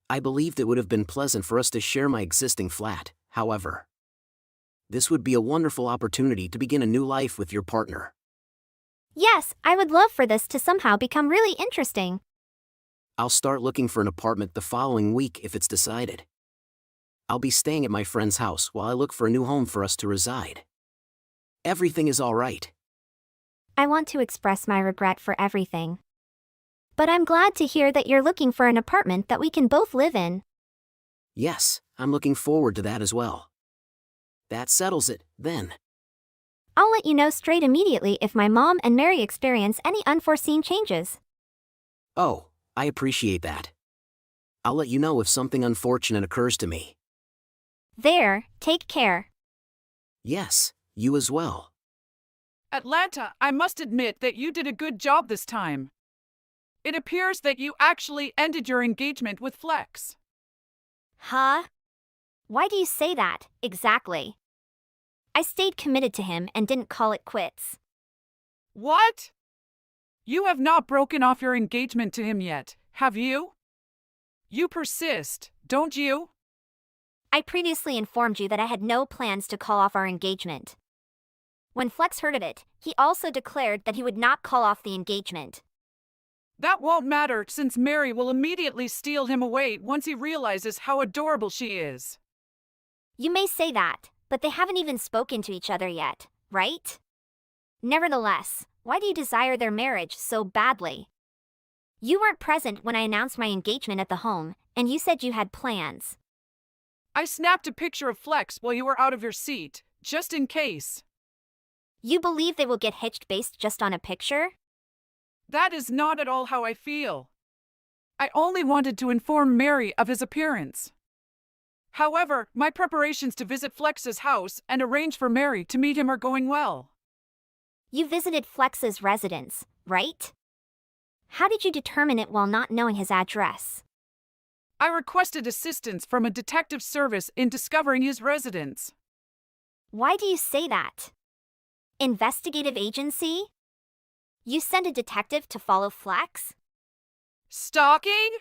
I believed it would have been pleasant for us to share my existing flat, however. This would be a wonderful opportunity to begin a new life with your partner. Yes, I would love for this to somehow become really interesting. I'll start looking for an apartment the following week if it's decided. I'll be staying at my friend's house while I look for a new home for us to reside. Everything is all right. I want to express my regret for everything. But I'm glad to hear that you're looking for an apartment that we can both live in. Yes, I'm looking forward to that as well. That settles it, then. I'll let you know straight immediately if my mom and Mary experience any unforeseen changes. Oh, I appreciate that. I'll let you know if something unfortunate occurs to me. There, take care. Yes, you as well. Atlanta, I must admit that you did a good job this time. It appears that you actually ended your engagement with Flex. Huh? Why do you say that, exactly? I stayed committed to him and didn't call it quits. What? You have not broken off your engagement to him yet, have you? You persist, don't you? I previously informed you that I had no plans to call off our engagement. When Flex heard of it, he also declared that he would not call off the engagement. That won't matter since Mary will immediately steal him away once he realizes how adorable she is. You may say that, but they haven't even spoken to each other yet, right? Nevertheless, why do you desire their marriage so badly? You weren't present when I announced my engagement at the home, and you said you had plans. I snapped a picture of Flex while you were out of your seat, just in case. You believe they will get hitched based just on a picture? That is not at all how I feel. I only wanted to inform Mary of his appearance. However, my preparations to visit Flex's house and arrange for Mary to meet him are going well. You visited Flex's residence, right? How did you determine it while not knowing his address? I requested assistance from a detective service in discovering his residence. Why do you say that? Investigative agency? You sent a detective to follow Flex? Stalking?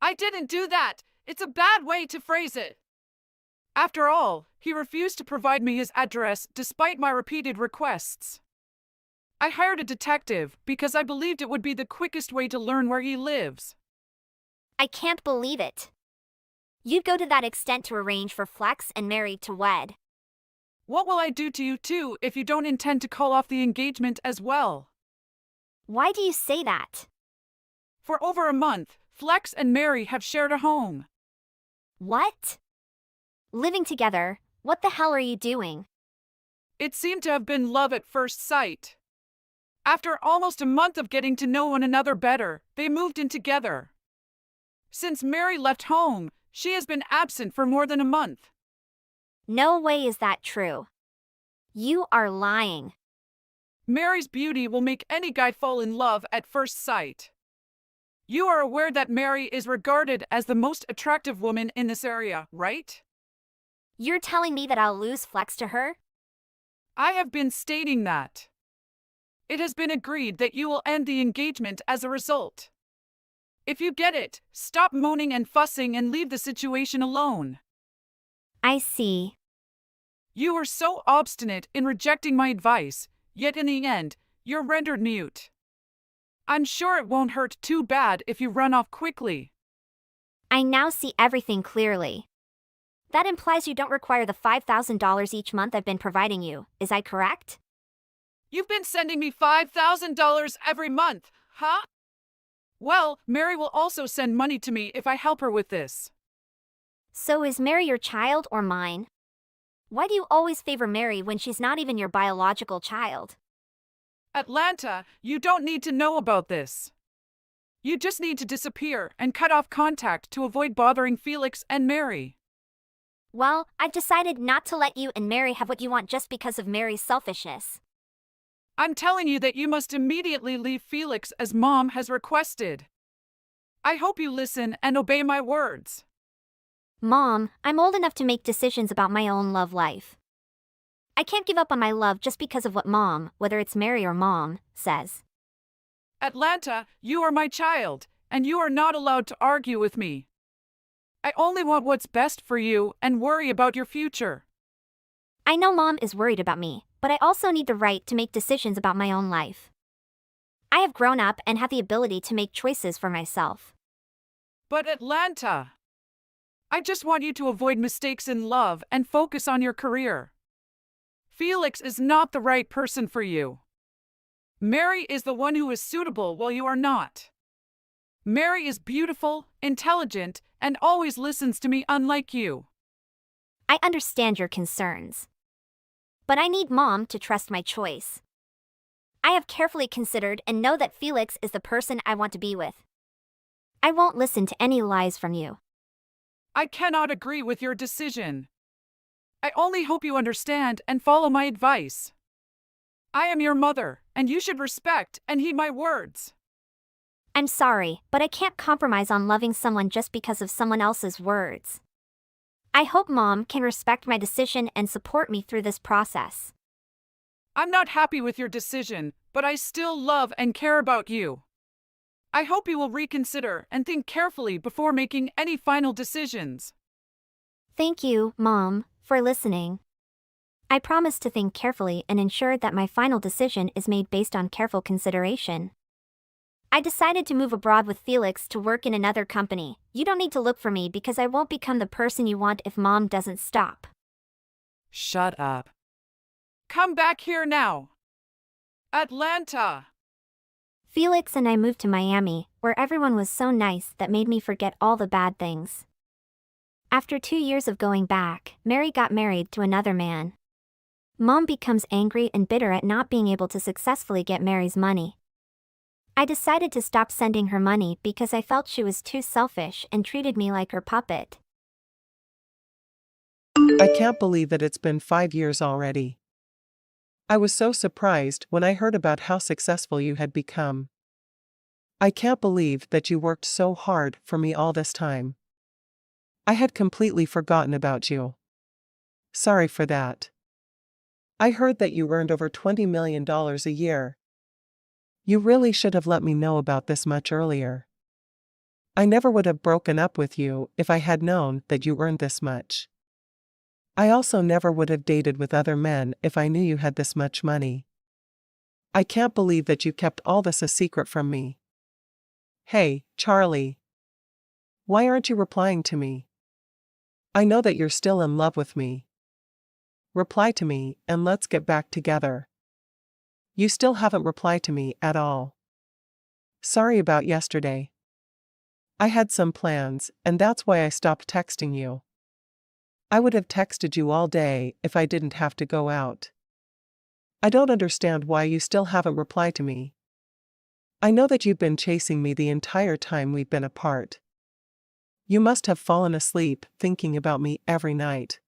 I didn't do that. It's a bad way to phrase it. After all, he refused to provide me his address despite my repeated requests. I hired a detective because I believed it would be the quickest way to learn where he lives. I can't believe it. You'd go to that extent to arrange for Flex and Mary to wed. What will I do to you two if you don't intend to call off the engagement as well? Why do you say that? For over a month, Flex and Mary have shared a home. What? Living together, what the hell are you doing? It seemed to have been love at first sight. After almost a month of getting to know one another better, they moved in together. Since Mary left home, she has been absent for more than a month. No way is that true. You are lying. Mary's beauty will make any guy fall in love at first sight. You are aware that Mary is regarded as the most attractive woman in this area, right? You're telling me that I'll lose Flex to her? I have been stating that. It has been agreed that you will end the engagement as a result. If you get it, stop moaning and fussing and leave the situation alone. I see. You were so obstinate in rejecting my advice, yet in the end, you're rendered mute. I'm sure it won't hurt too bad if you run off quickly. I now see everything clearly. That implies you don't require the $5,000 each month I've been providing you, is I correct? You've been sending me $5,000 every month, huh? Well, Mary will also send money to me if I help her with this. So is Mary your child or mine? Why do you always favor Mary when she's not even your biological child? Atlanta, you don't need to know about this. You just need to disappear and cut off contact to avoid bothering Felix and Mary. Well, I've decided not to let you and Mary have what you want just because of Mary's selfishness. I'm telling you that you must immediately leave Felix as Mom has requested. I hope you listen and obey my words. Mom, I'm old enough to make decisions about my own love life. I can't give up on my love just because of what Mom, whether it's Mary or Mom, says. Atlanta, you are my child, and you are not allowed to argue with me. I only want what's best for you and worry about your future. I know Mom is worried about me, but I also need the right to make decisions about my own life. I have grown up and have the ability to make choices for myself. But Atlanta, I just want you to avoid mistakes in love and focus on your career. Felix is not the right person for you. Mary is the one who is suitable while you are not. Mary is beautiful, intelligent, and always listens to me unlike you. I understand your concerns. But I need Mom to trust my choice. I have carefully considered and know that Felix is the person I want to be with. I won't listen to any lies from you. I cannot agree with your decision. I only hope you understand and follow my advice. I am your mother, and you should respect and heed my words. I'm sorry, but I can't compromise on loving someone just because of someone else's words. I hope Mom can respect my decision and support me through this process. I'm not happy with your decision, but I still love and care about you. I hope you will reconsider and think carefully before making any final decisions. Thank you, Mom, for listening. I promise to think carefully and ensure that my final decision is made based on careful consideration. I decided to move abroad with Felix to work in another company. You don't need to look for me because I won't become the person you want if Mom doesn't stop. Shut up. Come back here now. Atlanta. Felix and I moved to Miami, where everyone was so nice that made me forget all the bad things. After 2 years of going back, Mary got married to another man. Mom becomes angry and bitter at not being able to successfully get Mary's money. I decided to stop sending her money because I felt she was too selfish and treated me like her puppet. I can't believe that it's been 5 years already. I was so surprised when I heard about how successful you had become. I can't believe that you worked so hard for me all this time. I had completely forgotten about you. Sorry for that. I heard that you earned over $20 million a year. You really should have let me know about this much earlier. I never would have broken up with you if I had known that you earned this much. I also never would have dated with other men if I knew you had this much money. I can't believe that you kept all this a secret from me. Hey, Charlie. Why aren't you replying to me? I know that you're still in love with me. Reply to me, and let's get back together. You still haven't replied to me at all. Sorry about yesterday. I had some plans, and that's why I stopped texting you. I would have texted you all day if I didn't have to go out. I don't understand why you still haven't replied to me. I know that you've been chasing me the entire time we've been apart. You must have fallen asleep thinking about me every night.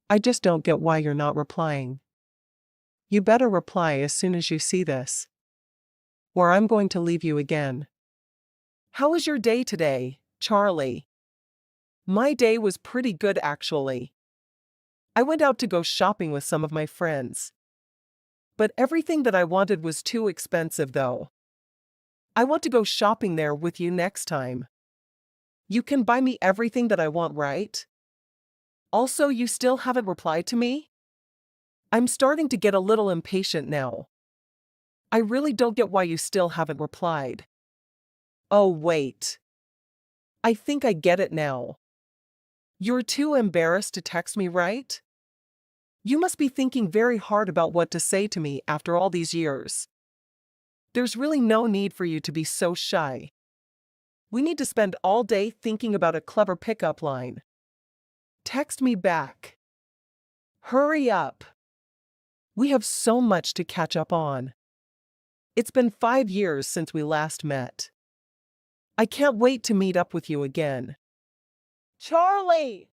I just don't get why you're not replying. You better reply as soon as you see this, or I'm going to leave you again. How was your day today, Charlie? My day was pretty good actually. I went out to go shopping with some of my friends. But everything that I wanted was too expensive though. I want to go shopping there with you next time. You can buy me everything that I want, right? Also, you still haven't replied to me? I'm starting to get a little impatient now. I really don't get why you still haven't replied. Oh, wait. I think I get it now. You're too embarrassed to text me, right? You must be thinking very hard about what to say to me after all these years. There's really no need for you to be so shy. We need to spend all day thinking about a clever pickup line. Text me back. Hurry up. We have so much to catch up on. It's been 5 years since we last met. I can't wait to meet up with you again. Charlie!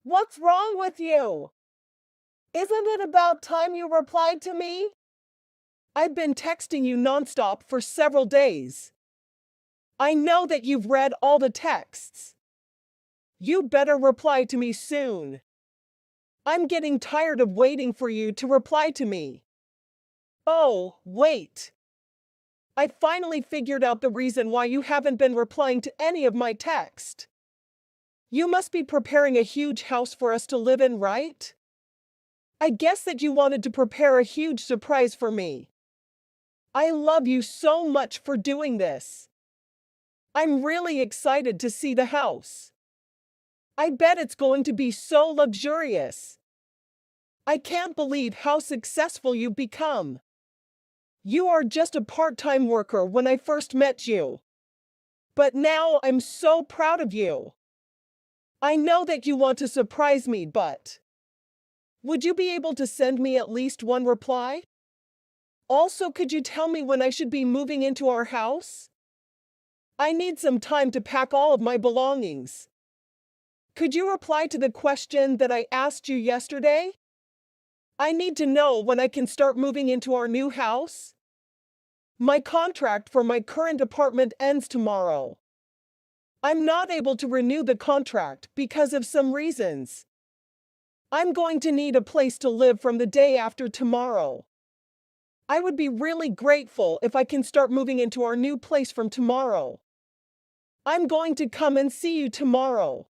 What's wrong with you? Isn't it about time you replied to me? I've been texting you nonstop for several days. I know that you've read all the texts. You better reply to me soon. I'm getting tired of waiting for you to reply to me. Oh, wait. I finally figured out the reason why you haven't been replying to any of my texts. You must be preparing a huge house for us to live in, right? I guess that you wanted to prepare a huge surprise for me. I love you so much for doing this. I'm really excited to see the house. I bet it's going to be so luxurious. I can't believe how successful you've become. You are just a part-time worker when I first met you. But now I'm so proud of you. I know that you want to surprise me, but would you be able to send me at least one reply? Also, could you tell me when I should be moving into our house? I need some time to pack all of my belongings. Could you reply to the question that I asked you yesterday? I need to know when I can start moving into our new house. My contract for my current apartment ends tomorrow. I'm not able to renew the contract because of some reasons. I'm going to need a place to live from the day after tomorrow. I would be really grateful if I can start moving into our new place from tomorrow. I'm going to come and see you tomorrow.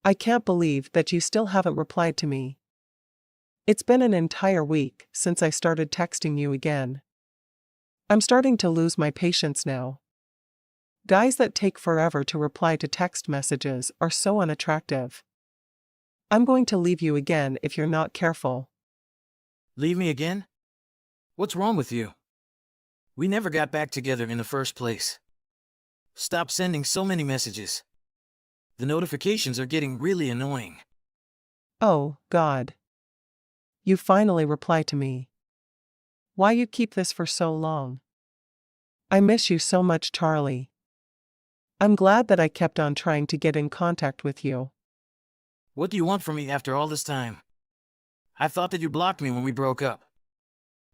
I can't believe that you still haven't replied to me. It's been an entire week since I started texting you again. I'm starting to lose my patience now. Guys that take forever to reply to text messages are so unattractive. I'm going to leave you again if you're not careful. Leave me again? What's wrong with you? We never got back together in the first place. Stop sending so many messages. The notifications are getting really annoying. Oh, God. You finally replied to me. Why you keep this for so long? I miss you so much, Charlie. I'm glad that I kept on trying to get in contact with you. What do you want from me after all this time? I thought that you blocked me when we broke up.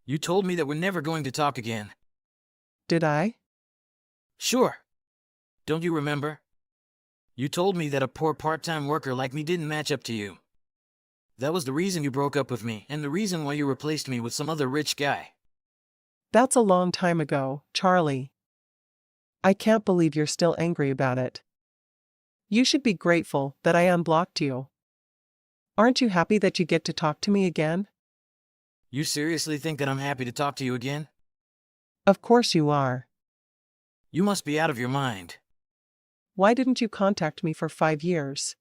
You told me that we're never going to talk again. Did I? Sure. Don't you remember? You told me that a poor part-time worker like me didn't match up to you. That was the reason you broke up with me, and the reason why you replaced me with some other rich guy. That's a long time ago, Charlie. I can't believe you're still angry about it. You should be grateful that I unblocked you. Aren't you happy that you get to talk to me again? You seriously think that I'm happy to talk to you again? Of course you are. You must be out of your mind. Why didn't you contact me for 5 years?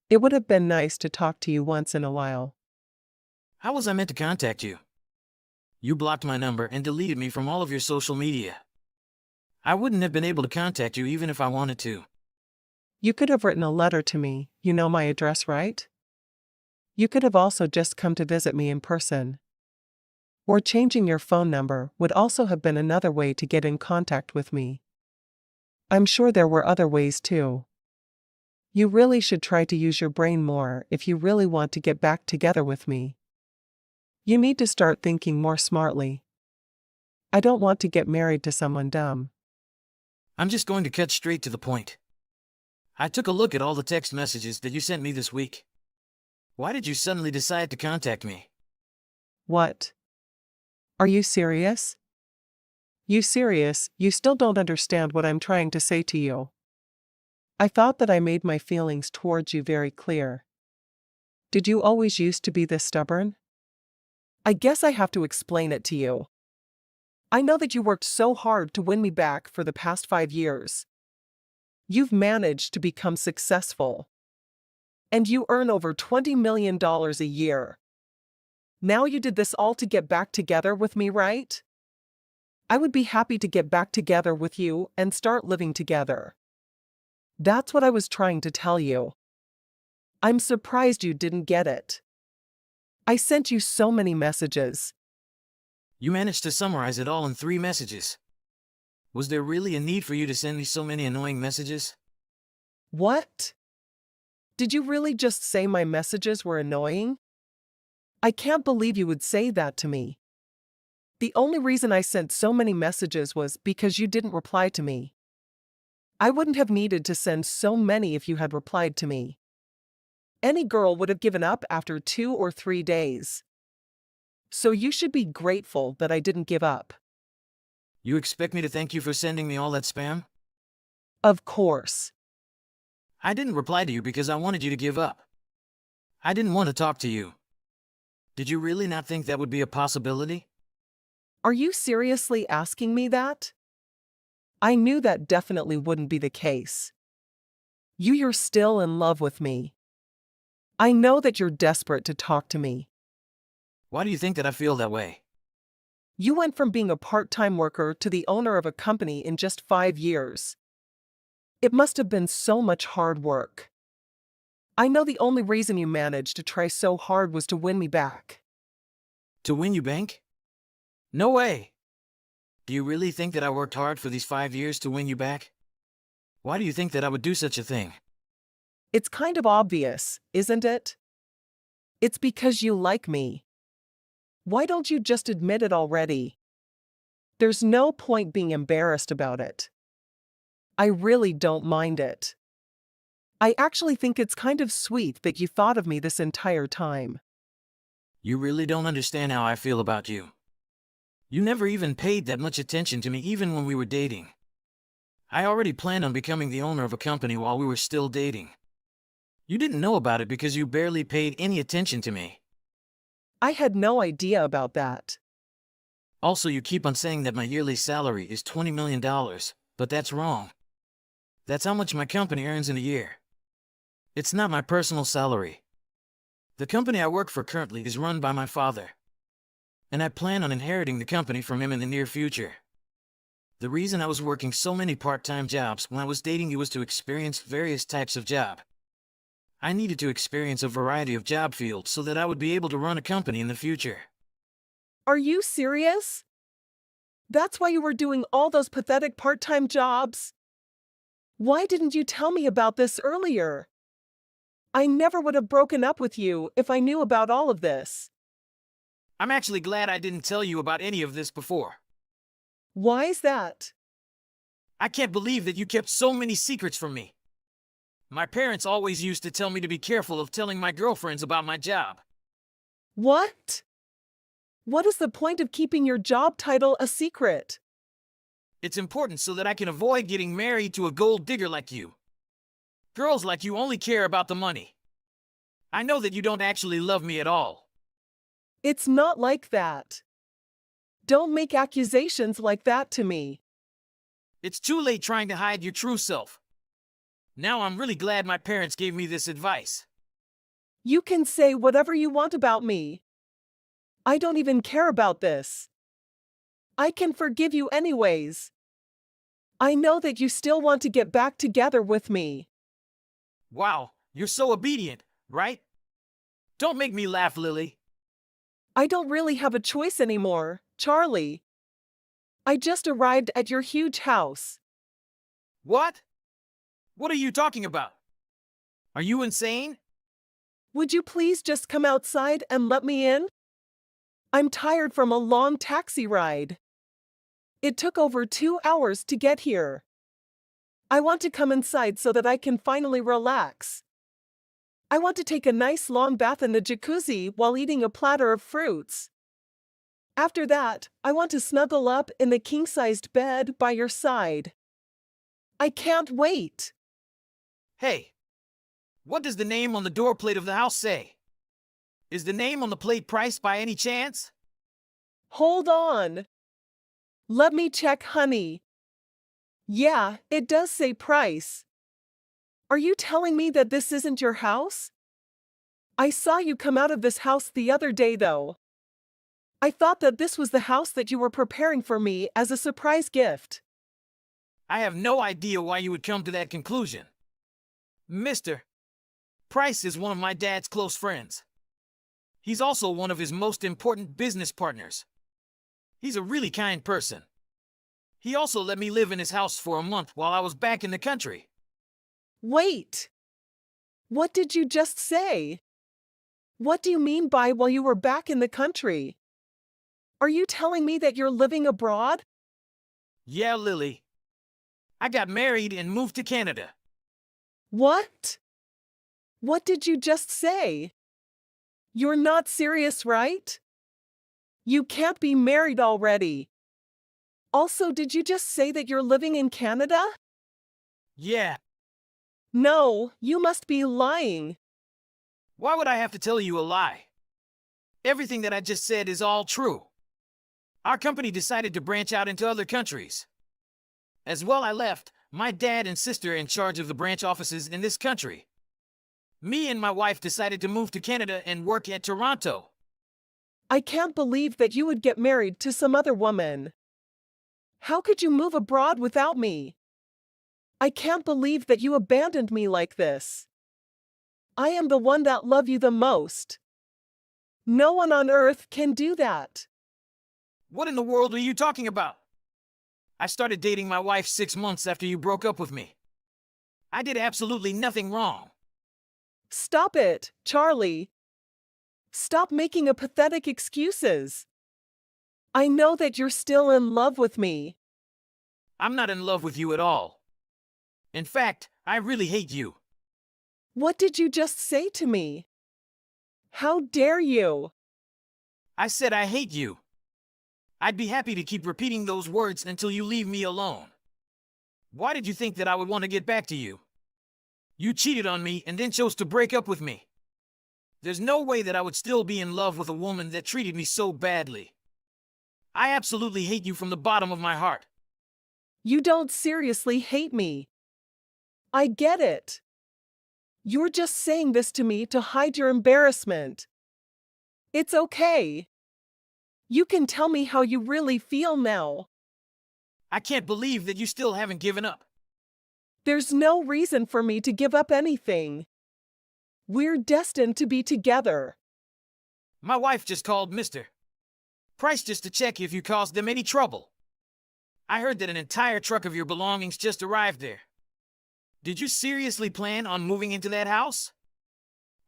It would have been nice to talk to you once in a while. How was I meant to contact you? You blocked my number and deleted me from all of your social media. I wouldn't have been able to contact you even if I wanted to. You could have written a letter to me, you know my address, right? You could have also just come to visit me in person. Or changing your phone number would also have been another way to get in contact with me. I'm sure there were other ways too. You really should try to use your brain more if you really want to get back together with me. You need to start thinking more smartly. I don't want to get married to someone dumb. I'm just going to cut straight to the point. I took a look at all the text messages that you sent me this week. Why did you suddenly decide to contact me? What? Are you serious? You serious? You still don't understand what I'm trying to say to you. I thought that I made my feelings towards you very clear. Did you always used to be this stubborn? I guess I have to explain it to you. I know that you worked so hard to win me back for the past 5 years. You've managed to become successful. And you earn over $20 million a year. Now you did this all to get back together with me, right? I would be happy to get back together with you and start living together. That's what I was trying to tell you. I'm surprised you didn't get it. I sent you so many messages. You managed to summarize it all in 3 messages. Was there really a need for you to send me so many annoying messages? What? Did you really just say my messages were annoying? I can't believe you would say that to me. The only reason I sent so many messages was because you didn't reply to me. I wouldn't have needed to send so many if you had replied to me. Any girl would have given up after 2 or 3 days. So you should be grateful that I didn't give up. You expect me to thank you for sending me all that spam? Of course. I didn't reply to you because I wanted you to give up. I didn't want to talk to you. Did you really not think that would be a possibility? Are you seriously asking me that? I knew that definitely wouldn't be the case. You're still in love with me. I know that you're desperate to talk to me. Why do you think that I feel that way? You went from being a part-time worker to the owner of a company in just 5 years. It must have been so much hard work. I know the only reason you managed to try so hard was to win me back. To win you back? No way! Do you really think that I worked hard for these 5 years to win you back? Why do you think that I would do such a thing? It's kind of obvious, isn't it? It's because you like me. Why don't you just admit it already? There's no point being embarrassed about it. I really don't mind it. I actually think it's kind of sweet that you thought of me this entire time. You really don't understand how I feel about you. You never even paid that much attention to me even when we were dating. I already planned on becoming the owner of a company while we were still dating. You didn't know about it because you barely paid any attention to me. I had no idea about that. Also, you keep on saying that my yearly salary is $20 million, but that's wrong. That's how much my company earns in a year. It's not my personal salary. The company I work for currently is run by my father. And I plan on inheriting the company from him in the near future. The reason I was working so many part-time jobs when I was dating you was to experience various types of job. I needed to experience a variety of job fields so that I would be able to run a company in the future. Are you serious? That's why you were doing all those pathetic part-time jobs? Why didn't you tell me about this earlier? I never would have broken up with you if I knew about all of this. I'm actually glad I didn't tell you about any of this before. Why is that? I can't believe that you kept so many secrets from me. My parents always used to tell me to be careful of telling my girlfriends about my job. What? What is the point of keeping your job title a secret? It's important so that I can avoid getting married to a gold digger like you. Girls like you only care about the money. I know that you don't actually love me at all. It's not like that. Don't make accusations like that to me. It's too late trying to hide your true self. Now I'm really glad my parents gave me this advice. You can say whatever you want about me. I don't even care about this. I can forgive you anyways. I know that you still want to get back together with me. Wow, you're so obedient, right? Don't make me laugh, Lily. I don't really have a choice anymore, Charlie. I just arrived at your huge house. What? What are you talking about? Are you insane? Would you please just come outside and let me in? I'm tired from a long taxi ride. It took over 2 hours to get here. I want to come inside so that I can finally relax. I want to take a nice long bath in the jacuzzi while eating a platter of fruits. After that, I want to snuggle up in the king-sized bed by your side. I can't wait. Hey, what does the name on the door plate of the house say? Is the name on the plate Price by any chance? Hold on. Let me check, honey. Yeah, it does say Price. Are you telling me that this isn't your house? I saw you come out of this house the other day, though. I thought that this was the house that you were preparing for me as a surprise gift. I have no idea why you would come to that conclusion. Mr. Price is one of my dad's close friends. He's also one of his most important business partners. He's a really kind person. He also let me live in his house for a month while I was back in the country. Wait! What did you just say? What do you mean by while you were back in the country? Are you telling me that you're living abroad? Yeah, Lily. I got married and moved to Canada. What? What did you just say? You're not serious, right? You can't be married already. Also, did you just say that you're living in Canada? Yeah. No, you must be lying. Why would I have to tell you a lie? Everything that I just said is all true. Our company decided to branch out into other countries. As well, I left my dad and sister in charge of the branch offices in this country. Me and my wife decided to move to Canada and work at Toronto. I can't believe that you would get married to some other woman. How could you move abroad without me? I can't believe that you abandoned me like this. I am the one that love you the most. No one on earth can do that. What in the world are you talking about? I started dating my wife 6 months after you broke up with me. I did absolutely nothing wrong. Stop it, Charlie. Stop making a pathetic excuses. I know that you're still in love with me. I'm not in love with you at all. In fact, I really hate you. What did you just say to me? How dare you? I said I hate you. I'd be happy to keep repeating those words until you leave me alone. Why did you think that I would want to get back to you? You cheated on me and then chose to break up with me. There's no way that I would still be in love with a woman that treated me so badly. I absolutely hate you from the bottom of my heart. You don't seriously hate me. I get it. You're just saying this to me to hide your embarrassment. It's okay. You can tell me how you really feel now. I can't believe that you still haven't given up. There's no reason for me to give up anything. We're destined to be together. My wife just called Mr. Price just to check if you caused them any trouble. I heard that an entire truck of your belongings just arrived there. Did you seriously plan on moving into that house?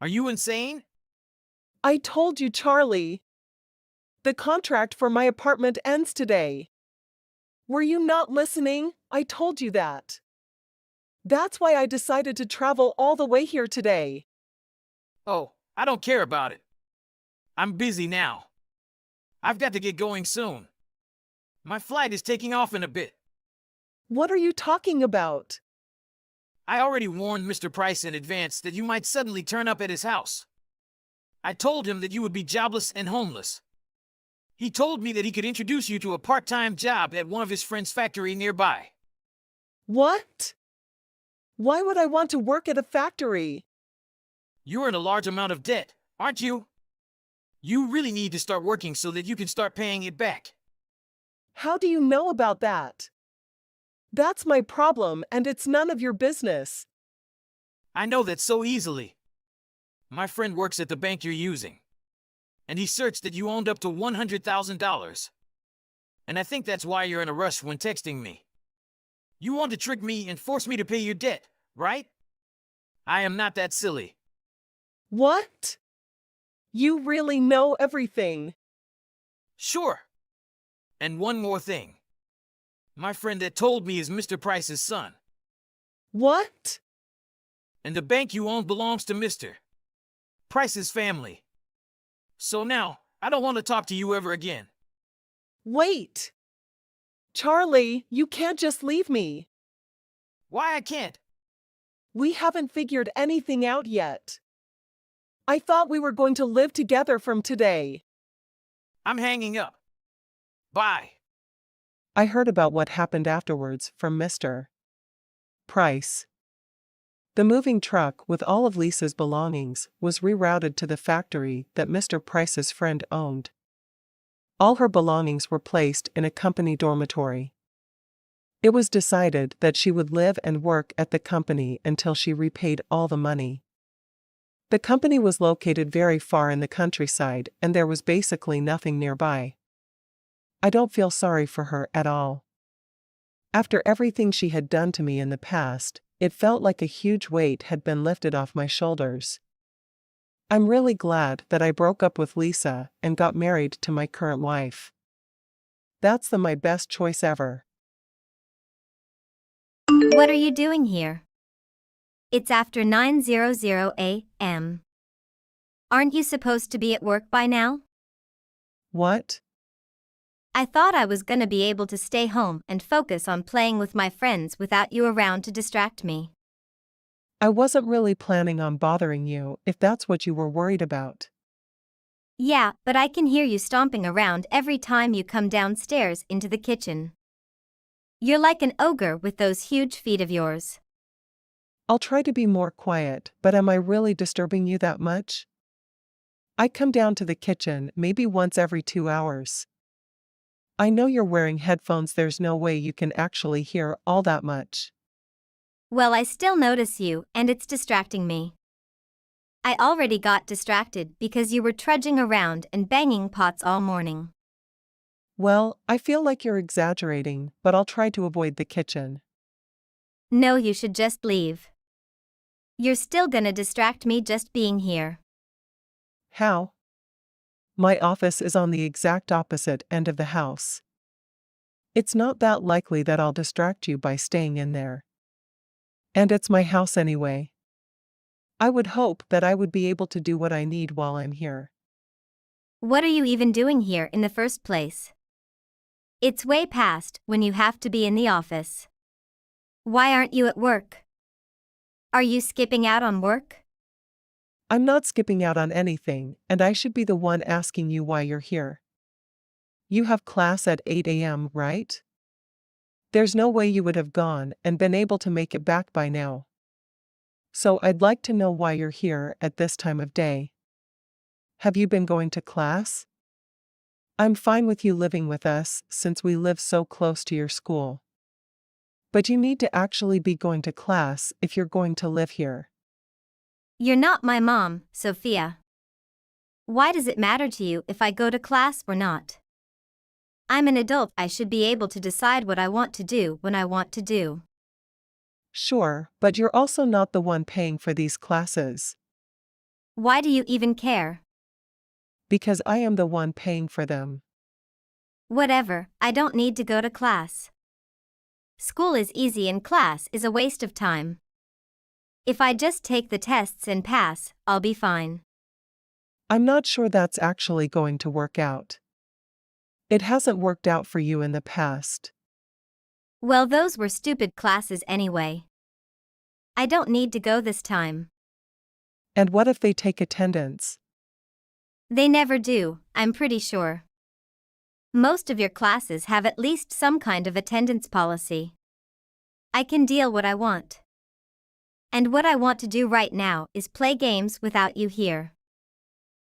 Are you insane? I told you, Charlie. The contract for my apartment ends today. Were you not listening? I told you that. That's why I decided to travel all the way here today. Oh, I don't care about it. I'm busy now. I've got to get going soon. My flight is taking off in a bit. What are you talking about? I already warned Mr. Price in advance that you might suddenly turn up at his house. I told him that you would be jobless and homeless. He told me that he could introduce you to a part-time job at one of his friend's factory nearby. What? Why would I want to work at a factory? You're in a large amount of debt, aren't you? You really need to start working so that you can start paying it back. How do you know about that? That's my problem, and it's none of your business. I know that so easily. My friend works at the bank you're using, and he searched that you owned up to $100,000. And I think that's why you're in a rush when texting me. You want to trick me and force me to pay your debt, right? I am not that silly. What? You really know everything. Sure. And one more thing. My friend that told me is Mr. Price's son. What? And the bank you own belongs to Mr. Price's family. So now, I don't want to talk to you ever again. Wait. Charlie, you can't just leave me. Why I can't? We haven't figured anything out yet. I thought we were going to live together from today. I'm hanging up. Bye. I heard about what happened afterwards from Mr. Price. The moving truck with all of Lisa's belongings was rerouted to the factory that Mr. Price's friend owned. All her belongings were placed in a company dormitory. It was decided that she would live and work at the company until she repaid all the money. The company was located very far in the countryside, and there was basically nothing nearby. I don't feel sorry for her at all. After everything she had done to me in the past, it felt like a huge weight had been lifted off my shoulders. I'm really glad that I broke up with Lisa and got married to my current wife. That's my best choice ever. What are you doing here? It's after 9:00 a.m. Aren't you supposed to be at work by now? What? I thought I was gonna be able to stay home and focus on playing with my friends without you around to distract me. I wasn't really planning on bothering you if that's what you were worried about. Yeah, but I can hear you stomping around every time you come downstairs into the kitchen. You're like an ogre with those huge feet of yours. I'll try to be more quiet, but am I really disturbing you that much? I come down to the kitchen maybe once every 2 hours. I know you're wearing headphones, there's no way you can actually hear all that much. Well, I still notice you, and it's distracting me. I already got distracted because you were trudging around and banging pots all morning. Well, I feel like you're exaggerating, but I'll try to avoid the kitchen. No, you should just leave. You're still gonna distract me just being here. How? My office is on the exact opposite end of the house. It's not that likely that I'll distract you by staying in there. And it's my house anyway. I would hope that I would be able to do what I need while I'm here. What are you even doing here in the first place? It's way past when you have to be in the office. Why aren't you at work? Are you skipping out on work? I'm not skipping out on anything, and I should be the one asking you why you're here. You have class at 8 a.m., right? There's no way you would have gone and been able to make it back by now. So I'd like to know why you're here at this time of day. Have you been going to class? I'm fine with you living with us since we live so close to your school. But you need to actually be going to class if you're going to live here. You're not my mom, Sophia. Why does it matter to you if I go to class or not? I'm an adult, I should be able to decide what I want to do when I want to do. Sure, but you're also not the one paying for these classes. Why do you even care? Because I am the one paying for them. Whatever, I don't need to go to class. School is easy and class is a waste of time. If I just take the tests and pass, I'll be fine. I'm not sure that's actually going to work out. It hasn't worked out for you in the past. Well, those were stupid classes anyway. I don't need to go this time. And what if they take attendance? They never do, I'm pretty sure. Most of your classes have at least some kind of attendance policy. I can deal what I want. And what I want to do right now is play games without you here.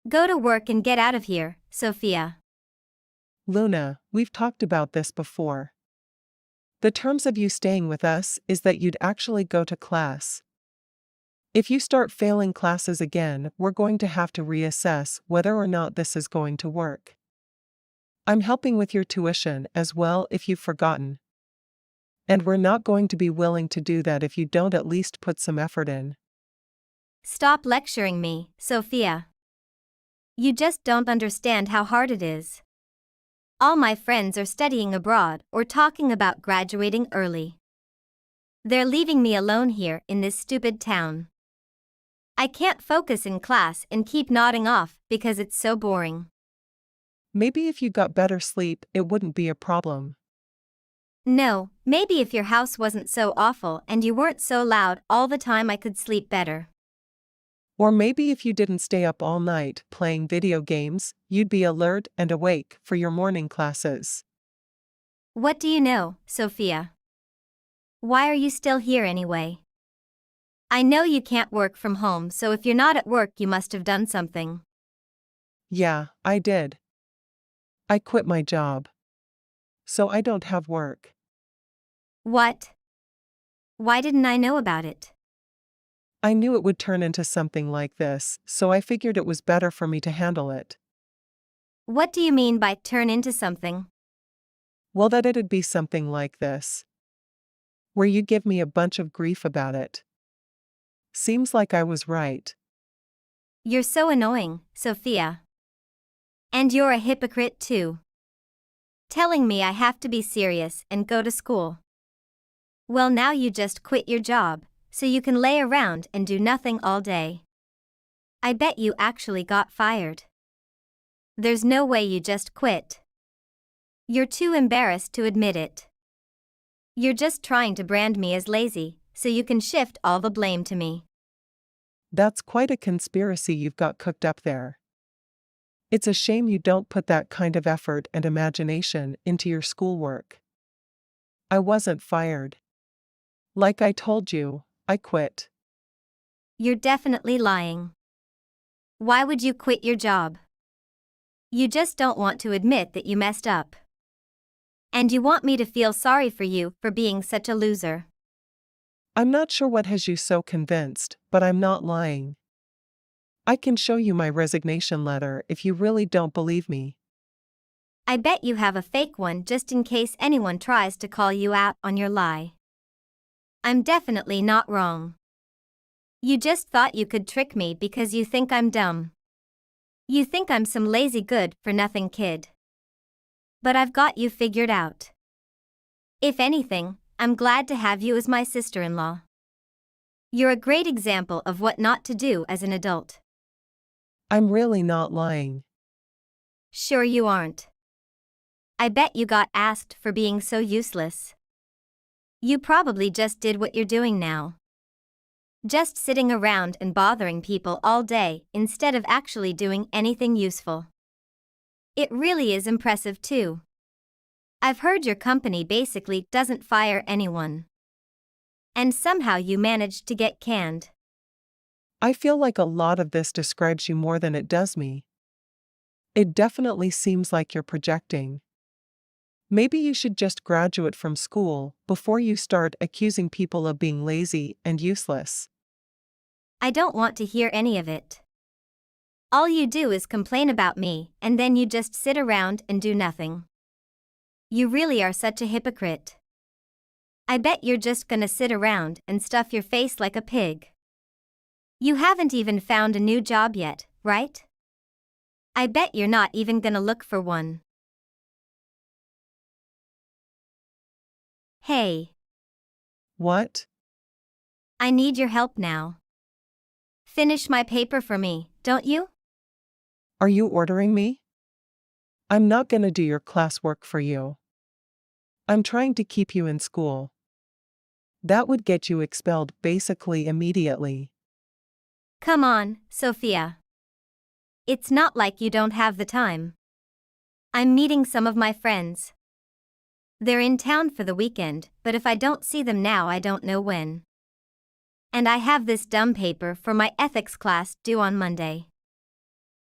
Go to work and get out of here, Sophia. Luna, we've talked about this before. The terms of you staying with us is that you'd actually go to class. If you start failing classes again, we're going to have to reassess whether or not this is going to work. I'm helping with your tuition as well if you've forgotten. And we're not going to be willing to do that if you don't at least put some effort in. Stop lecturing me, Sophia. You just don't understand how hard it is. All my friends are studying abroad or talking about graduating early. They're leaving me alone here in this stupid town. I can't focus in class and keep nodding off because it's so boring. Maybe if you got better sleep, it wouldn't be a problem. No, maybe if your house wasn't so awful and you weren't so loud all the time I could sleep better. Or maybe if you didn't stay up all night playing video games, you'd be alert and awake for your morning classes. What do you know, Sophia? Why are you still here anyway? I know you can't work from home, so if you're not at work you must have done something. Yeah, I did. I quit my job. So I don't have work. What? Why didn't I know about it? I knew it would turn into something like this, so I figured it was better for me to handle it. What do you mean by turn into something? Well, that it'd be something like this. Where you give me a bunch of grief about it. Seems like I was right. You're so annoying, Sophia. And you're a hypocrite too. Telling me I have to be serious and go to school. Well, now you just quit your job, so you can lay around and do nothing all day. I bet you actually got fired. There's no way you just quit. You're too embarrassed to admit it. You're just trying to brand me as lazy, so you can shift all the blame to me. That's quite a conspiracy you've got cooked up there. It's a shame you don't put that kind of effort and imagination into your schoolwork. I wasn't fired. Like I told you, I quit. You're definitely lying. Why would you quit your job? You just don't want to admit that you messed up. And you want me to feel sorry for you for being such a loser. I'm not sure what has you so convinced, but I'm not lying. I can show you my resignation letter if you really don't believe me. I bet you have a fake one just in case anyone tries to call you out on your lie. I'm definitely not wrong. You just thought you could trick me because you think I'm dumb. You think I'm some lazy good-for-nothing kid. But I've got you figured out. If anything, I'm glad to have you as my sister-in-law. You're a great example of what not to do as an adult. I'm really not lying. Sure you aren't. I bet you got asked for being so useless. You probably just did what you're doing now. Just sitting around and bothering people all day instead of actually doing anything useful. It really is impressive too. I've heard your company basically doesn't fire anyone. And somehow you managed to get canned. I feel like a lot of this describes you more than it does me. It definitely seems like you're projecting. Maybe you should just graduate from school before you start accusing people of being lazy and useless. I don't want to hear any of it. All you do is complain about me, and then you just sit around and do nothing. You really are such a hypocrite. I bet you're just gonna sit around and stuff your face like a pig. You haven't even found a new job yet, right? I bet you're not even gonna look for one. Hey. What? I need your help now. Finish my paper for me, don't you? Are you ordering me? I'm not gonna do your classwork for you. I'm trying to keep you in school. That would get you expelled basically immediately. Come on, Sophia. It's not like you don't have the time. I'm meeting some of my friends. They're in town for the weekend, but if I don't see them now, I don't know when. And I have this dumb paper for my ethics class due on Monday.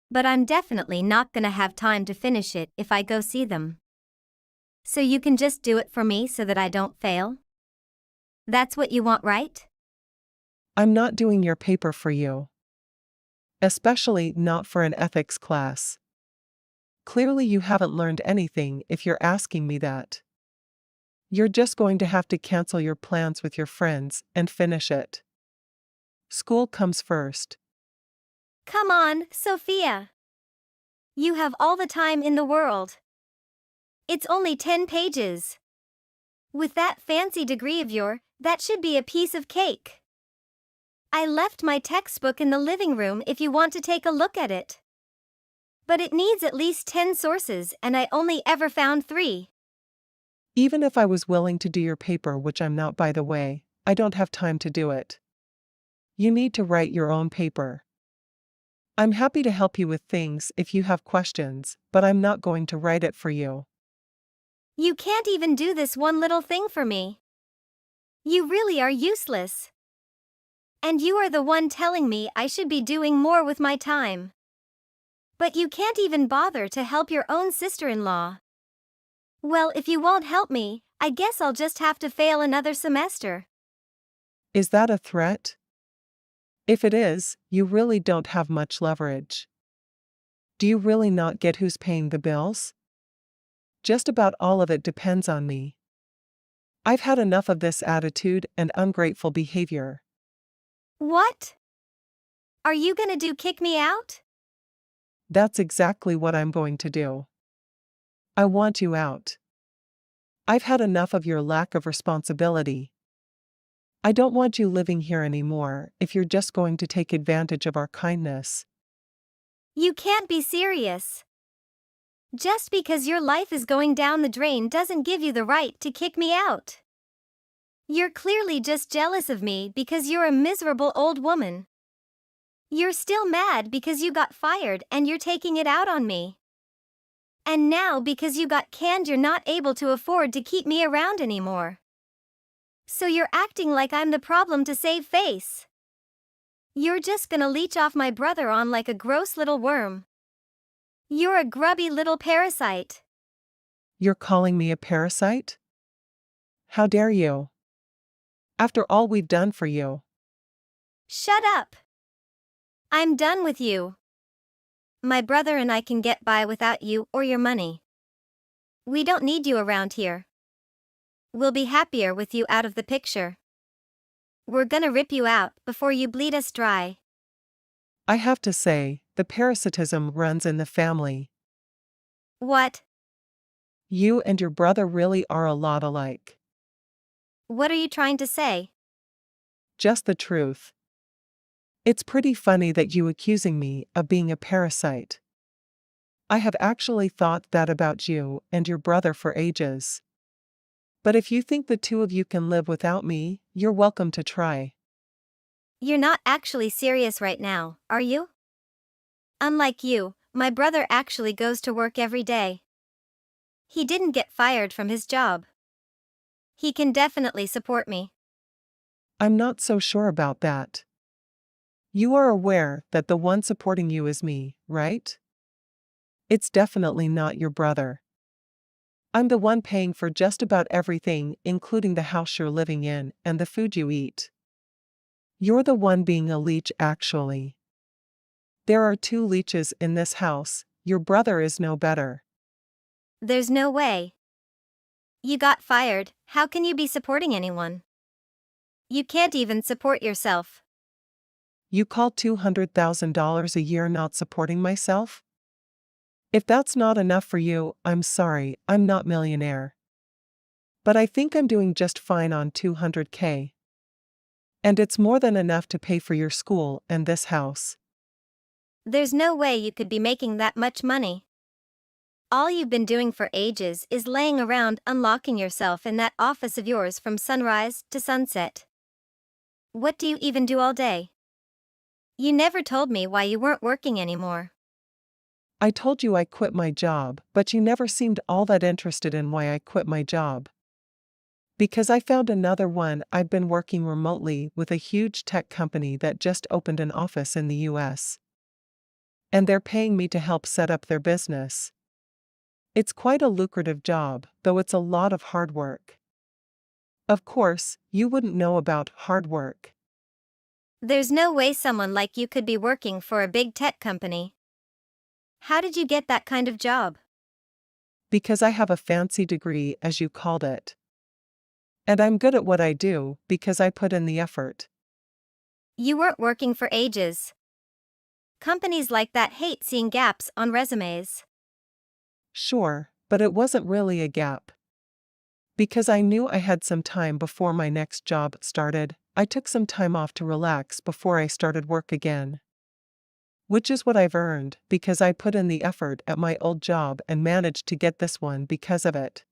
But I'm definitely not gonna have time to finish it if I go see them. So you can just do it for me so that I don't fail? That's what you want, right? I'm not doing your paper for you. Especially not for an ethics class. Clearly you haven't learned anything if you're asking me that. You're just going to have to cancel your plans with your friends and finish it. School comes first. Come on, Sophia. You have all the time in the world. It's only 10 pages. With that fancy degree of yours, that should be a piece of cake. I left my textbook in the living room if you want to take a look at it. But it needs at least 10 sources and I only ever found 3. Even if I was willing to do your paper, which I'm not by the way, I don't have time to do it. You need to write your own paper. I'm happy to help you with things if you have questions, but I'm not going to write it for you. You can't even do this one little thing for me. You really are useless. And you are the one telling me I should be doing more with my time. But you can't even bother to help your own sister-in-law. Well, if you won't help me, I guess I'll just have to fail another semester. Is that a threat? If it is, you really don't have much leverage. Do you really not get who's paying the bills? Just about all of it depends on me. I've had enough of this attitude and ungrateful behavior. What? Are you gonna kick me out? That's exactly what I'm going to do. I want you out. I've had enough of your lack of responsibility. I don't want you living here anymore if you're just going to take advantage of our kindness. You can't be serious. Just because your life is going down the drain doesn't give you the right to kick me out. You're clearly just jealous of me because you're a miserable old woman. You're still mad because you got fired and you're taking it out on me. And now because you got canned, you're not able to afford to keep me around anymore. So you're acting like I'm the problem to save face. You're just gonna leech off my brother on like a gross little worm. You're a grubby little parasite. You're calling me a parasite? How dare you? After all we've done for you. Shut up. I'm done with you. My brother and I can get by without you or your money. We don't need you around here. We'll be happier with you out of the picture. We're gonna rip you out before you bleed us dry. I have to say, the parasitism runs in the family. What? You and your brother really are a lot alike. What are you trying to say? Just the truth. It's pretty funny that you accusing me of being a parasite. I have actually thought that about you and your brother for ages. But if you think the two of you can live without me, you're welcome to try. You're not actually serious right now, are you? Unlike you, my brother actually goes to work every day. He didn't get fired from his job. He can definitely support me. I'm not so sure about that. You are aware that the one supporting you is me, right? It's definitely not your brother. I'm the one paying for just about everything, including the house you're living in and the food you eat. You're the one being a leech, actually. There are 2 leeches in this house. Your brother is no better. There's no way. You got fired, how can you be supporting anyone? You can't even support yourself. You call $200,000 a year not supporting myself? If that's not enough for you, I'm sorry, I'm not millionaire. But I think I'm doing just fine on $200K. And it's more than enough to pay for your school and this house. There's no way you could be making that much money. All you've been doing for ages is laying around unlocking yourself in that office of yours from sunrise to sunset. What do you even do all day? You never told me why you weren't working anymore. I told you I quit my job, but you never seemed all that interested in why I quit my job. Because I found another one. I've been working remotely with a huge tech company that just opened an office in the US. And they're paying me to help set up their business. It's quite a lucrative job, though it's a lot of hard work. Of course, you wouldn't know about hard work. There's no way someone like you could be working for a big tech company. How did you get that kind of job? Because I have a fancy degree, as you called it. And I'm good at what I do, because I put in the effort. You weren't working for ages. Companies like that hate seeing gaps on resumes. Sure, but it wasn't really a gap. Because I knew I had some time before my next job started, I took some time off to relax before I started work again. Which is what I've earned, because I put in the effort at my old job and managed to get this one because of it.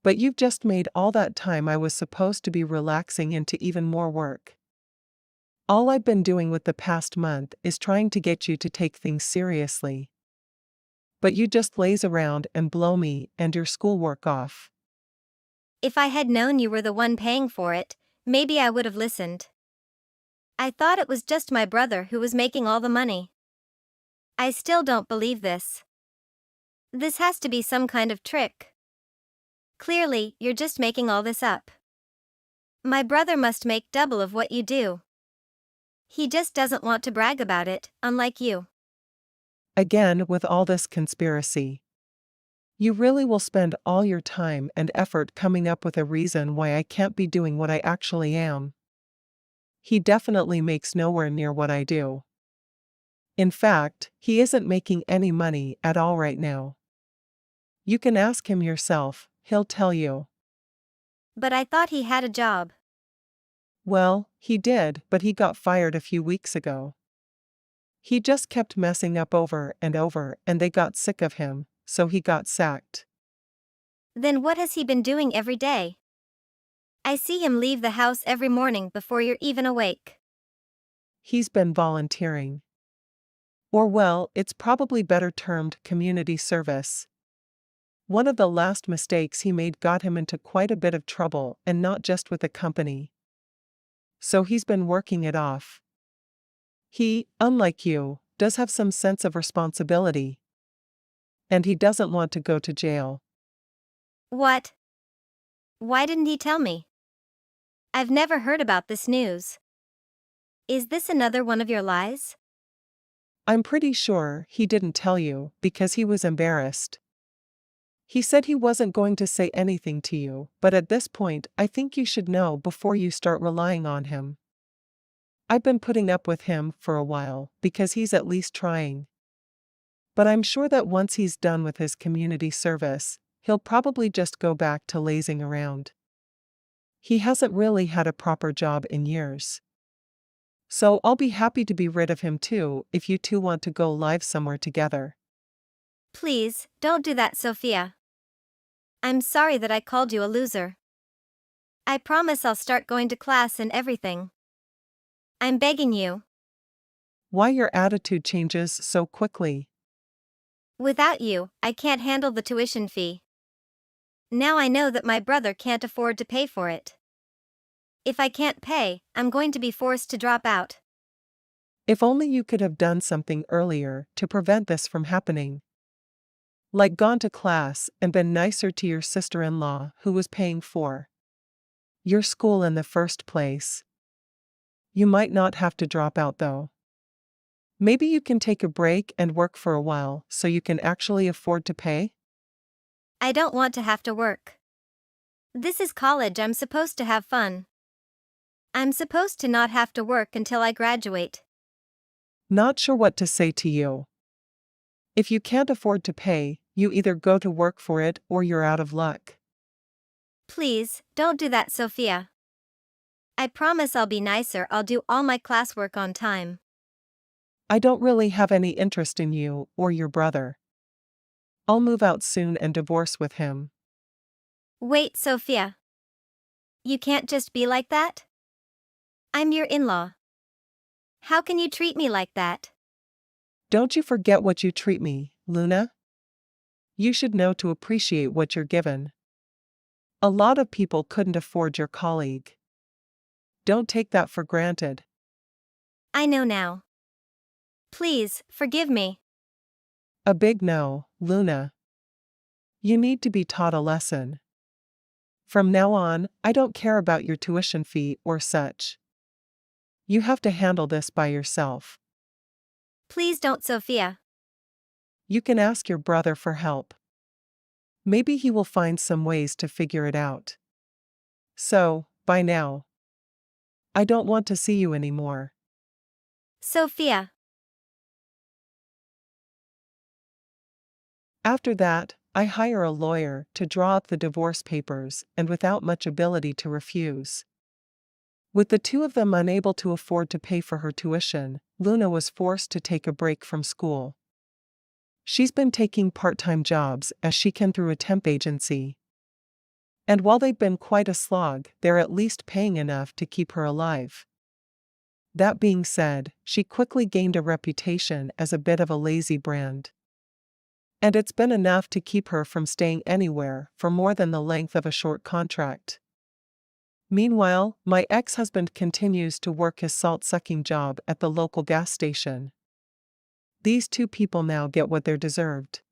But you've just made all that time I was supposed to be relaxing into even more work. All I've been doing with the past month is trying to get you to take things seriously. But you just laze around and blow me and your schoolwork off. If I had known you were the one paying for it, maybe I would have listened. I thought it was just my brother who was making all the money. I still don't believe this. This has to be some kind of trick. Clearly, you're just making all this up. My brother must make double of what you do. He just doesn't want to brag about it, unlike you. Again, with all this conspiracy. You really will spend all your time and effort coming up with a reason why I can't be doing what I actually am. He definitely makes nowhere near what I do. In fact, he isn't making any money at all right now. You can ask him yourself, he'll tell you. But I thought he had a job. Well, he did, but he got fired a few weeks ago. He just kept messing up over and over, and they got sick of him, so he got sacked. Then what has he been doing every day? I see him leave the house every morning before you're even awake. He's been volunteering. Or well, it's probably better termed community service. One of the last mistakes he made got him into quite a bit of trouble, and not just with the company. So he's been working it off. He, unlike you, does have some sense of responsibility. And he doesn't want to go to jail. What? Why didn't he tell me? I've never heard about this news. Is this another one of your lies? I'm pretty sure he didn't tell you, because he was embarrassed. He said he wasn't going to say anything to you, but at this point, I think you should know before you start relying on him. I've been putting up with him for a while, because he's at least trying. But I'm sure that once he's done with his community service, he'll probably just go back to lazing around. He hasn't really had a proper job in years. So I'll be happy to be rid of him too, if you two want to go live somewhere together. Please, don't do that, Sophia. I'm sorry that I called you a loser. I promise I'll start going to class and everything. I'm begging you. Why your attitude changes so quickly? Without you, I can't handle the tuition fee. Now I know that my brother can't afford to pay for it. If I can't pay, I'm going to be forced to drop out. If only you could have done something earlier to prevent this from happening. Like gone to class and been nicer to your sister-in-law who was paying for your school in the first place. You might not have to drop out though. Maybe you can take a break and work for a while so you can actually afford to pay? I don't want to have to work. This is college. I'm supposed to have fun. I'm supposed to not have to work until I graduate. Not sure what to say to you. If you can't afford to pay, you either go to work for it or you're out of luck. Please, don't do that, Sophia. I promise I'll be nicer. I'll do all my classwork on time. I don't really have any interest in you or your brother. I'll move out soon and divorce with him. Wait, Sophia. You can't just be like that? I'm your in-law. How can you treat me like that? Don't you forget what you treat me, Luna? You should know to appreciate what you're given. A lot of people couldn't afford your colleague. Don't take that for granted. I know now. Please, forgive me. A big no, Luna. You need to be taught a lesson. From now on, I don't care about your tuition fee or such. You have to handle this by yourself. Please don't, Sophia. You can ask your brother for help. Maybe he will find some ways to figure it out. So, by now. I don't want to see you anymore. Sophia. After that, I hire a lawyer to draw up the divorce papers, and without much ability to refuse. With the two of them unable to afford to pay for her tuition, Luna was forced to take a break from school. She's been taking part-time jobs as she can through a temp agency. And while they've been quite a slog, they're at least paying enough to keep her alive. That being said, she quickly gained a reputation as a bit of a lazy brand. And it's been enough to keep her from staying anywhere for more than the length of a short contract. Meanwhile, my ex-husband continues to work his salt-sucking job at the local gas station. These two people now get what they're deserved.